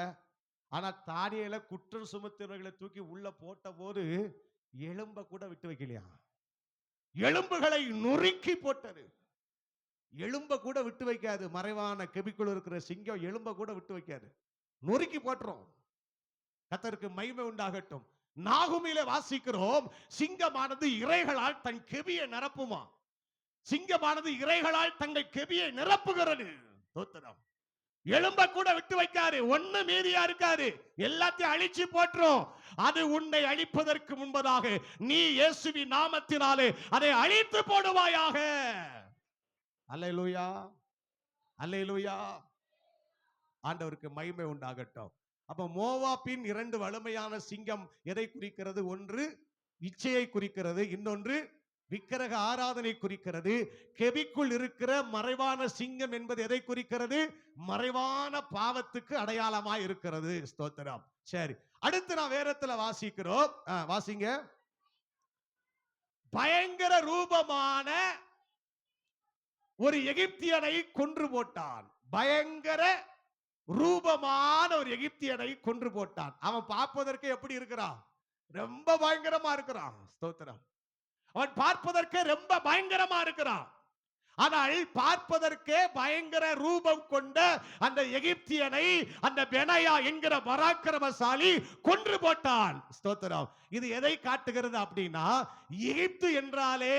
ஆனா தானியேலை குற்றம் சுமத்தினர்களை தூக்கி உள்ள போட்ட போது எலும்ப கூட விட்டு வைக்கலையா, எலும்புகளை நொறுக்கி போட்டது. எலும்ப கூட விட்டு வைக்காது. மறைவான கெபிக்குள் இருக்கிற சிங்கம் எலும்ப கூட விட்டு வைக்காது, நொறுக்கி போட்டுரும். கர்த்தருக்கு மகிமை உண்டாகட்டும். நாகுமிலே வாசிக்கிறோம், சிங்கமானது இரைகளால் தன் கெபியை நிரப்புமா. சிங்கமானது இரைகளால் தங்கள் கெபியை நிரப்புகிறது. தோத்திரம். எலும்ப கூட விட்டு வைக்காரு, ஒண்ணு மீதியா இருக்காரு, எல்லாத்தையும் அழிச்சு போட்டுரும். அது உன்னை அழிப்பதற்கு முன்பதாக நீ இயேசுவின் நாமத்தினாலே அதை அழித்து போடுவாயாக. அல்லேலூயா, அல்லேலூயா. ஆண்டவருக்கு மகிமை உண்டாகட்டும். அப்ப மோவாபின் 2 வலிமையான சிங்கம் எதை குறிக்கிறது? ஒன்று இச்சையை குறிக்கிறது, இன்னொன்று விக்கிரக ஆராதனை குறிக்கிறது. கெபிக்குள் இருக்கிற மறைவான சிங்கம் என்பது எதை குறிக்கிறது? மறைவான பாவத்துக்கு அடையாளமாய் இருக்கிறது. ஸ்தோத்திரம். சரி, அடுத்து நான் வேதத்துல வாசிக்கிறோம், வாசிங்க. பயங்கர ரூபமான ஒரு எகிப்தியனை கொன்று போட்டான். பயங்கர ரூபமான ஒரு எகிப்தியனை கொன்று போட்டான். அவன் பார்ப்பதற்கு எப்படி இருக்கிறான்? ரொம்ப பயங்கரமா இருக்கிறான். ஸ்தோத்திரம். அவன் பார்ப்பதற்கு ரொம்ப பயங்கரமா இருக்கிறான். ஆனால் பார்ப்பதற்கே பயங்கர ரூபம் கொண்ட அந்த எகிப்தியனை அந்த பெனாயா என்கிற பராக்கிரமசாலி கொன்று போட்டான். ஸ்தோத்திரம். இது எதை காட்டுகிறது அப்படின்னா, எகிப்து என்றாலே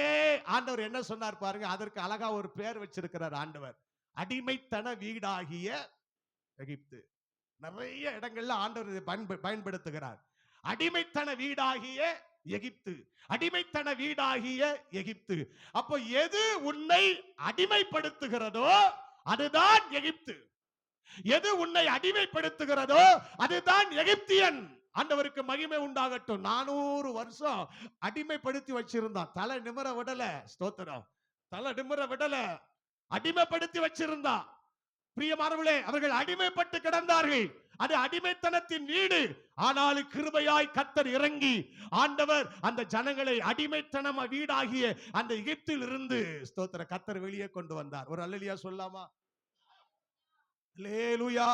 ஆண்டவர் என்ன சொன்னார் பாருங்க, அதற்கு அழகா ஒரு பேர் வச்சிருக்கிறார் ஆண்டவர். அடிமைத்தன வீடாகிய எகிப்து. நிறைய இடங்கள்ல ஆண்டவர் இதை பயன்படுத்துகிறார். அடிமைத்தன வீடாகிய எகிப்து, அடிமைத்தன வீடாகிய எகிப்து. அப்போ எது உன்னை அடிமைப்படுத்துகிறதோ அதுதான் எகிப்து. எது உன்னை அடிமைப்படுத்துகிறதோ அதுதான் எகிப்தியன். ஆண்டவருக்கு மகிமை உண்டாகட்டும். 400 வருஷம் அடிமைப்படுத்தி வச்சிருந்தான், தலை நிமிர விடல. ஸ்தோத்திரம். தலை நிமிர விடல, அடிமைப்படுத்தி வச்சிருந்தான். பிரியமானவர்களே, அவர்கள் அடிமைப்பட்டு கிடந்தார்கள். அது அடிமைத்தனத்தின் வீடு. ஆனாலும் கிருபையாய் கர்த்தர் இறங்கி ஆண்டவர் அந்த ஜனங்களை அடிமைத்தனம் வீடாகிய அந்த எகிப்தில் இருந்து ஸ்தோத்திர கர்த்தர் வெளியே கொண்டு வந்தார். ஒரு அல்லேலூயா சொல்லாமா? அல்லேலூயா.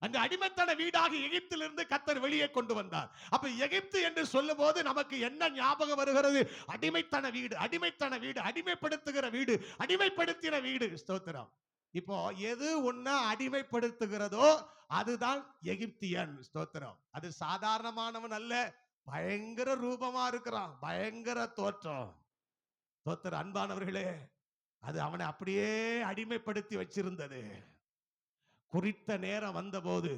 அந்த அடிமைத்தன வீடாக எகிப்திலிருந்து கர்த்தர் வெளியே கொண்டு வந்தார். அப்ப எகிப்து என்று சொல்லும் போது நமக்கு என்ன ஞாபகம் வருகிறது? அடிமைத்தன வீடு, அடிமைத்தன வீடு, அடிமைப்படுத்துகிற வீடு, அடிமைப்படுத்தின வீடு. ஸ்தோத்திரம். இப்போ எது உன்னை அடிமைப்படுத்துகிறதோ அதுதான் எகிப்தியன். ஸ்தோத்திரம். அது சாதாரணமானவன் அல்ல, பயங்கர ரூபமா இருக்கிறான், பயங்கர தோற்றம். ஸ்தோத்திரம். அன்பானவர்களே, அது அவனை அப்படியே அடிமைப்படுத்தி வச்சிருந்தது. குறித்த நேரம் வந்தபோது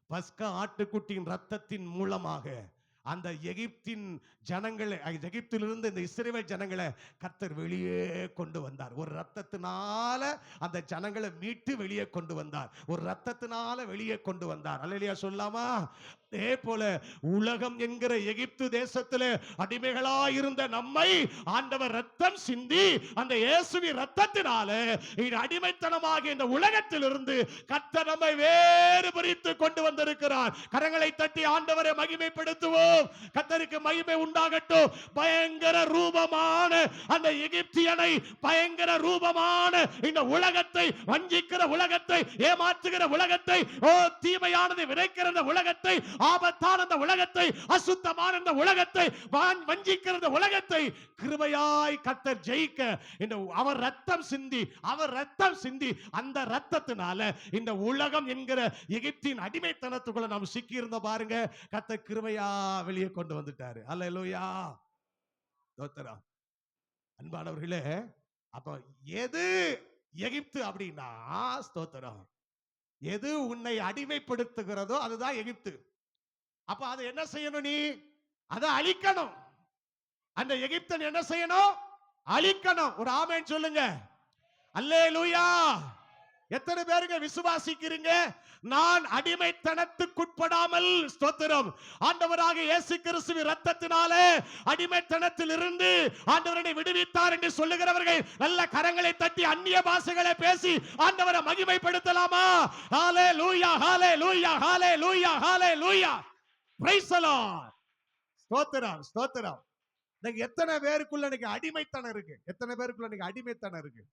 பஸ்கா ஆட்டுக்குட்டியின் ரத்தத்தின் மூலமாக அந்த எகிப்தின் ஜனங்களை, எகிப்திலிருந்து இந்த இஸ்ரவேல் ஜனங்களை கர்த்தர் வெளியே கொண்டு வந்தார். ஒரு ரத்தத்தினால அந்த ஜனங்களை மீட்டு வெளியே கொண்டு வந்தார். ஒரு ரத்தத்தினால வெளியே கொண்டு வந்தார். அல்லேலூயா சொல்லாமா? அதே போல உலகம் என்கிற எகிப்து தேசத்திலே அடிமைகளாயிருந்த நம்மை ஆண்டவர் ரத்தம் சிந்தி அந்த இயேசுவின் ரத்தத்தினால அடிமைத்தனமாக இந்த உலகத்திலிருந்து கர்த்தர் நம்மை வேறு பிரித்து கொண்டு வந்திருக்கிறார். கரங்களை தட்டி ஆண்டவரை மகிமைப்படுத்துவோம். கர்த்தருக்கு மகிமை உண்டாகட்டும். பயங்கர ரூபமான அந்த எகிப்தியனை, பயங்கர ரூபமான இந்த உலகத்தை, வஞ்சிக்கிற உலகத்தை, ஏமாற்றுகிற உலகத்தை, தீமையானதை விதைக்கிற உலகத்தை, ஆபத்தான இந்த உலகத்தை, அசுத்தமான இந்த உலகத்தை, வஞ்சிக்கிற இந்த உலகத்தை கிருபையாய் கர்த்தர் ஜெயிக்க இந்த அவர் ரத்தம் சிந்தி, அவர் ரத்தம் சிந்தி அந்த ரத்தத்தினால இந்த உலகம் என்கிற எகிப்தின் அடிமைத்தனத்துக்குள்ள நாம் சிக்கி இருந்த பாருங்க, கர்த்தர் கிருபையா வெளியே கொண்டு வந்துட்டாரு. அல்லேலூயா. ஸ்தோத்திரம். அன்பானவர்களே, அப்ப எது எகிப்து அப்படின்னா, ஸ்தோத்திரம், எது உன்னை அடிமைப்படுத்துகிறதோ அதுதான் எகிப்து. அப்ப அதை என்ன செய்யணும்? நீ அதை அழிக்கணும். அந்த எகிப்தன் என்ன செய்யணும்? அழிக்கணும். ஒரு ஆமென் சொல்லுங்க. அல்லேலூயா. எத்தனை பேருங்க விசுவாசிக்கிறீங்க? நான் அடிமைத்தனத்துக்குட்படாமல், ஸ்தோத்திரம், ஆண்டவராக இயேசு கிறிஸ்துவின் இரத்தத்தினாலே அடிமைத்தனத்தில் இருந்து ஆண்டவரை விடுவித்தார் என்று சொல்லுகிறவர்கள் நல்ல கரங்களை தட்டி அந்நிய பாஷைகளை பேசி ஆண்டவரை மகிமைப்படுத்தலாமா? ஹalleluya, ஹalleluya, ஹalleluya, ஹalleluya. Praise the Lord. ஸ்தோத்திரம், ஸ்தோத்திரம். இன்னைக்கு எத்தனை பேருக்குள்ள இன்னைக்கு அடிமைத்தனம் இருக்கு? எத்தனை பேருக்குள்ள இன்னைக்கு அடிமைத்தனம் இருக்கு?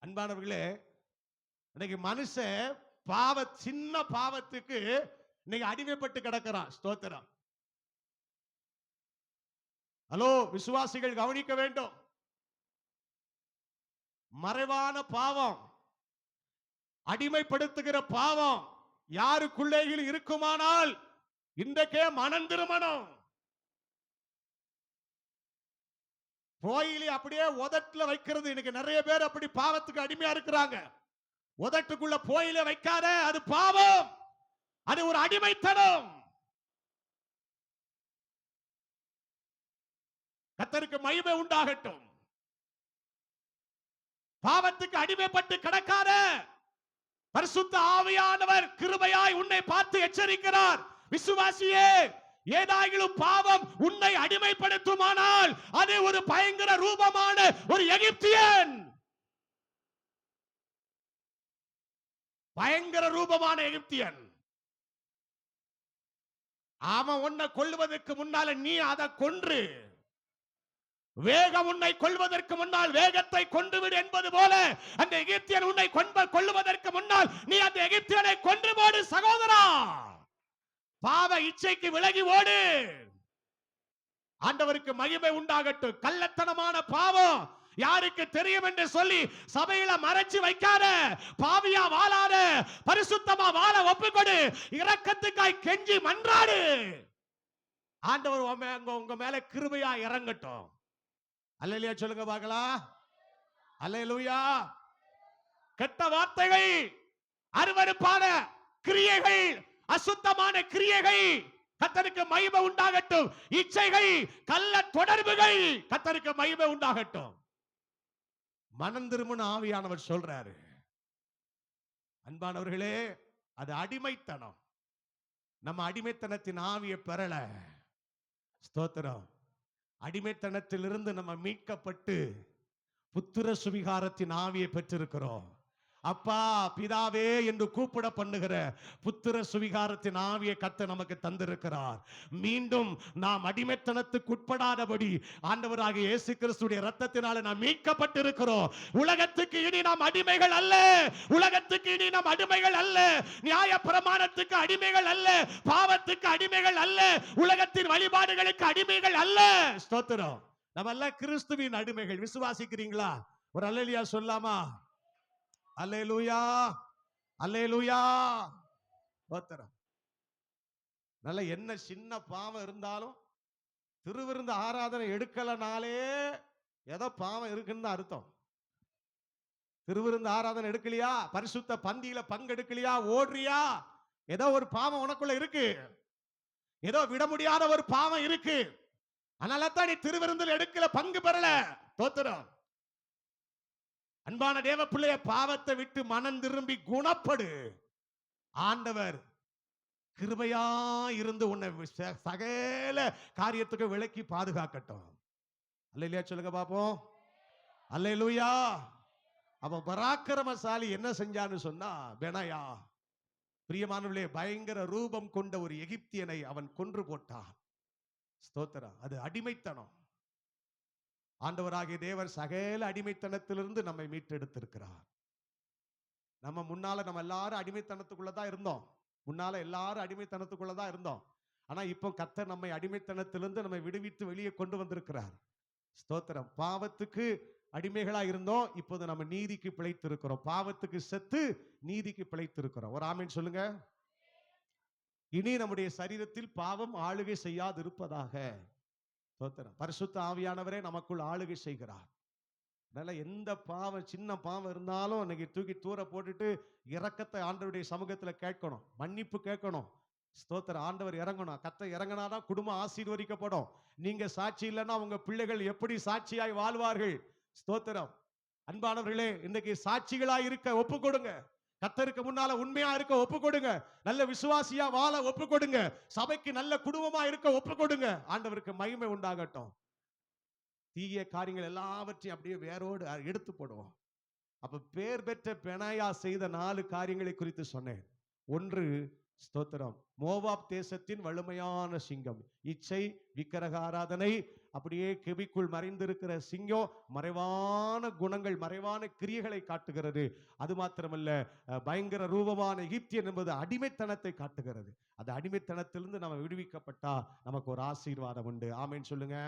அன்பானவர்களே, இன்னைக்கு மனுஷன் சின்ன பாவத்துக்கு இன்னைக்கு அடிமைப்பட்டு கிடக்கிறான். ஸ்தோத்திரம். ஹலோ, விசுவாசிகள் கவனிக்க வேண்டும். மறைவான பாவம், அடிமைப்படுத்துகிற பாவம் யாருக்குள்ளே இருக்குமானால் இன்றைக்கே மனம் திருமணம். கோயிலை அப்படியே உதட்டுல வைக்கிறது. இன்னைக்கு நிறைய பேர் அப்படி பாவத்துக்கு அடிமையா இருக்கிறாங்க. உதட்டுக்குள்ள கோயில வைக்காத, அது பாவம், அது ஒரு அடிமைத்தனம். கர்த்தருக்கு மகிமை உண்டாகட்டும். பாவத்துக்கு அடிமைப்பட்டு கிடக்காத. பரிசுத்த ஆவியானவர் கிருபையாய் உன்னை பார்த்து எச்சரிக்கிறார். விசுவாசியே, ஏதாயிலும் பாவம் உன்னை அடிமைப்படுத்துமானால் அது ஒரு பயங்கர ரூபமான ஒரு எகிப்தியன். பயங்கர ரூபமான எகிப்தியன். அவன் உன்னை கொல்லுவதற்கு முன்னால நீ அதை கொன்று, வேகம் உன்னை கொல்வதற்கு முன்னால் வேகத்தை கொன்றுவிடு என்பது போல அந்த எகிப்தியன் உன்னை கொல்லுவதற்கு முன்னால் நீ அந்த எகிப்தியனை கொன்று போடு சகோதரா. பாவ இச்சைக்கு விலகி ஓடு. ஆண்டவருக்கு மகிமை உண்டாகட்டும். கள்ளத்தனமான பாவம் யாருக்கு தெரியும் என்று சொல்லி சபையில மறைச்சு வைக்காத. பாவியா வாழாத, பரிசுத்தமா வாழ ஒப்புக்கொடு. இரக்கத்துக்காய் கெஞ்சி மன்றாடு. ஆண்டவர் உங்க மேல கிருபையா இறங்கட்டும். அல்லேலூயா சொல்லுங்க பார்க்கலாம். அல்லேலூயா. கெட்ட வார்த்தைகள், அருவருப்பான கிரியைகள், அசுத்தமான கிரியைகள் கர்த்தருக்கு மகிமை உண்டாகட்டும். இச்சைகள், கள்ள தொடர்புகள் கர்த்தருக்கு மகிமை உண்டாகட்டும். மனம் திரும்பும் ஆவியானவர் சொல்றாரு. அன்பானவர்களே, அது அடிமைத்தனம். நம்ம அடிமைத்தனத்தின் ஆவியை பெறல. ஸ்தோத்திரம். அடிமைத்தனத்திலிருந்து நம்ம மீட்கப்பட்டு புத்திர சுவிகாரத்தின் ஆவியை பெற்றிருக்கிறோம். அப்பா பிதாவே என்று கூப்பிட பண்ணுகிற புத்திர சுவிகாரத்தின் ஆவியை கர்த்தர் நமக்கு தந்திருக்கிறார். மீண்டும் நாம் அடிமைத்தனத்துக்கு உட்படாதபடி ஆண்டவராகிய இயேசு கிறிஸ்துவின் இரத்தத்தினால நாம் மீட்கப்பட்டிருக்கிறோம். உலகத்துக்கு இனி நாம் அடிமைகள் அல்ல. உலகத்துக்கு இனி நாம் அடிமைகள் அல்ல. நியாய பிரமாணத்துக்கு அடிமைகள் அல்ல. பாவத்துக்கு அடிமைகள் அல்ல. உலகத்தின் வழிபாடுகளுக்கு அடிமைகள் அல்ல. ஸ்தோத்திரம். நம்ம எல்லாம் கிறிஸ்துவின் அடிமைகள். விசுவாசிக்கிறீங்களா? ஒரு அல்லேலூயா சொல்லாமா? அல்லேலூயா, அல்லேலூயா. ஸ்தோத்திரம். நல்ல என்ன சின்ன பாவம் இருந்தாலும் திருவிருந்து ஆராதனை எடுக்கலனாலே ஏதோ பாவம் இருக்குன்னு அர்த்தம். திருவிருந்து ஆராதனை எடுக்கலையா, பரிசுத்த பந்தியில பங்கெடுக்கலையா, ஓடுறியா, ஏதோ ஒரு பாவம் உனக்குள்ள இருக்கு. ஏதோ விட முடியாத ஒரு பாவம் இருக்கு. அதனால தான் நீ திருவிருந்தில் எடுக்கல, பங்கு பெறல. ஸ்தோத்திரம். அன்பான தேவ பிள்ளைய, பாவத்தை விட்டு மனம் திரும்பி குணப்படு. ஆண்டவர் கிருபையா இருந்து உன்னை சகல காரியத்துக்கு விலக்கி பாதுகாக்கட்டும். அல்லேலூயா சொல்லுங்க பாப்போம். அல்லேலூயா. அப்ப பராக்கிரமசாலி என்ன செஞ்சான்னு சொன்னா, பெனாயா, பிரியமானவர்களே, பயங்கர ரூபம் கொண்ட ஒரு எகிப்தியனை அவன் கொன்று போட்டான். ஸ்தோத்திரம். அது அடிமைத்தனம். ஆண்டவராகிய தேவர் சகல அடிமைத்தனத்திலிருந்து நம்மை மீட்டெடுத்திருக்கிறார். நம்ம முன்னால நம்ம எல்லாரும் அடிமைத்தனத்துக்குள்ளதான் இருந்தோம். முன்னால எல்லாரும் அடிமைத்தனத்துக்குள்ளதான் இருந்தோம். ஆனா இப்போ கர்த்தர் நம்மை அடிமைத்தனத்திலிருந்து நம்மை விடுவித்து வெளியே கொண்டு வந்திருக்கிறார். ஸ்தோத்திரம். பாவத்துக்கு அடிமைகளா இருந்தோம், இப்போது நம்ம நீதிக்கு பிழைத்திருக்கிறோம். பாவத்துக்கு செத்து நீதிக்கு பிழைத்திருக்கிறோம். ஒரு ஆமென் சொல்லுங்க. இனி நம்முடைய சரீரத்தில் பாவம் ஆளுகை செய்யாது இருப்பதாக. ஸ்தோத்திரம். பரிசுத்த ஆவியானவரே நமக்குள் ஆளுகை செய்கிறார். அதனால எந்த பாவம், சின்ன பாவம் இருந்தாலும் இன்னைக்கு தூக்கி தூர போட்டுட்டு இரக்கத்தை ஆண்டவருடைய சமூகத்துல கேட்கணும், மன்னிப்பு கேட்கணும். ஸ்தோத்திரம். ஆண்டவர் இறங்கணும். கர்த்தர் இறங்கினாதான் குடும்பம் ஆசீர்வதிக்கப்படும். நீங்க சாட்சி இல்லைன்னா உங்க பிள்ளைகள் எப்படி சாட்சியாய் வாழ்வார்கள்? ஸ்தோத்திரம். அன்பானவர்களே, இன்னைக்கு சாட்சிகளாய் இருக்க ஒப்பு கொடுங்க. கர்த்தருக்கு முன்னால உண்மையா இருக்க ஒப்பு கொடுங்க. நல்ல விசுவாசியா வாழ ஒப்பு கொடுங்க. சபைக்கு நல்ல குடும்பமா இருக்க ஒப்பு கொடுங்க. ஆண்டவருக்கு மகிமை உண்டாகட்டும். தீய காரியங்கள் எல்லாவற்றையும் அப்படியே வேரோடு எடுத்து போடுவோம். அப்ப பேர் பெற்ற பெனாயா செய்த 4 காரியங்களை குறித்து சொன்னேன். ஒன்று, ஸ்தோத்திரம், மோவாப் தேசத்தின் வலிமையான சிங்கம். இச்சை, விக்கிரக ஆராதனை, அப்படியே கெபிக்குள் மறைந்திருக்கிற சிங்கம் மறைவான குணங்கள், மறைவான கிரியைகளை காட்டுகிறது. அது மாத்திரமல்ல, பயங்கர ரூபமான எகிப்தியன் என்பது அடிமைத்தனத்தை காட்டுகிறது. அந்த அடிமைத்தனத்திலிருந்து நம்ம விடுவிக்கப்பட்டா நமக்கு ஒரு ஆசீர்வாதம் உண்டு. ஆமென் சொல்லுங்க.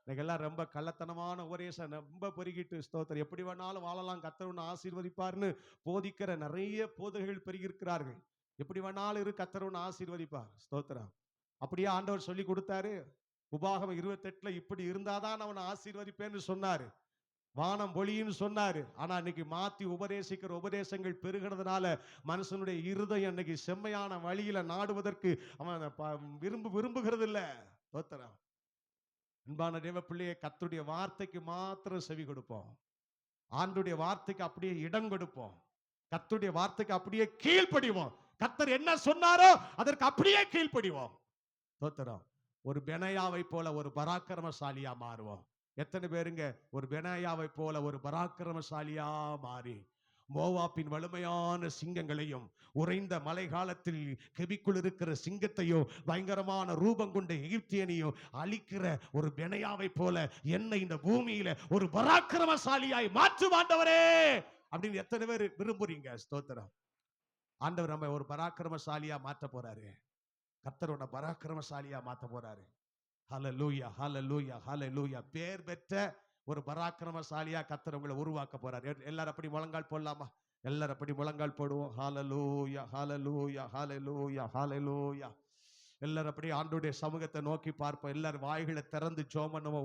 இன்னைக்கெல்லாம் ரொம்ப கள்ளத்தனமான உபதேசம் ரொம்ப பெருகிட்டு, ஸ்தோத்திரம், எப்படி வேணாலும் வாழலாம், கர்த்தர் உன்னை ஆசீர்வதிப்பார்னு போதிக்கிற நிறைய போதகர்கள் பெருகியிருக்கிறார்கள். எப்படி வேணாலும் இரு, கர்த்தர் உன்னை ஆசீர்வதிப்பார். ஸ்தோத்திரம். அப்படியே ஆண்டவர் சொல்லி கொடுத்தாரு. உபாகமம் 28 இப்படி இருந்தாதான் அவனை ஆசீர்வதிப்பேன்னு சொன்னாரு. வானம் பொழின்னு சொன்னாரு. ஆனா இன்னைக்கு மாத்தி உபதேசிக்கிற உபதேசங்கள் பெருகிறதுனால மனுஷனுடைய இருதயம் இன்னைக்கு செம்மையான வழியில நாடுவதற்கு அவன் விரும்புகிறது இல்ல. ஸ்தோத்திரம். அன்பான தேவ பிள்ளையை, கர்த்தருடைய வார்த்தைக்கு மாத்திரம் செவி கொடுப்போம். ஆண்டுடைய வார்த்தைக்கு அப்படியே இடம் கொடுப்போம். கர்த்தருடைய வார்த்தைக்கு அப்படியே கீழ்ப்படிவோம். கர்த்தர் என்ன சொன்னாரோ அதற்கு அப்படியே கீழ்ப்படிவோம். ஸ்தோத்திரம். ஒரு பெனாயாவை போல ஒரு பராக்கிரமசாலியா மாறுவோம். எத்தனை பேருங்க ஒரு பெனாயாவை போல ஒரு பராக்கிரமசாலியா மாறி மோவாப்பின் வலிமையான சிங்கங்களையும், உறைந்த மழை காலத்தில் கெபிக்குள் இருக்கிற சிங்கத்தையும், பயங்கரமான ரூபம் கொண்ட எகிப்தியனையும் அழிக்கிற ஒரு பெனாயாவை போல என்னை இந்த பூமியில ஒரு பராக்கிரமசாலியாய் மாற்றும் ஆண்டவரே அப்படின்னு எத்தனை பேர் விரும்புறீங்க? ஸ்தோத்திரம். ஆண்டவர் நம்ம ஒரு பராக்கிரமசாலியா மாற்ற போறாரு. கர்த்தர் உன்னை பராக்கிரமசாலியா மாத்த போறாரு. ஹல்லேலூயா, ஹல்லேலூயா, ஹல்லேலூயா. பேர் பெற்ற ஒரு பராக்கிரமசாலியா கர்த்தர் உங்களை உருவாக்க போறாரு. எல்லாரும் அப்படி முழங்கால் போடலாமா? எல்லாரும் அப்படி முழங்கால் போடுவோம். ஹல்லேலூயா, ஹல்லேலூயா, ஹல்லேலூயா, ஹல்லேலூயா. எல்லாரும் அப்படி ஆண்டவருடைய சமூகத்தை நோக்கி பார்ப்போம். எல்லாரும் வாய்களை திறந்து ஜெபம் பண்ணுவோம்.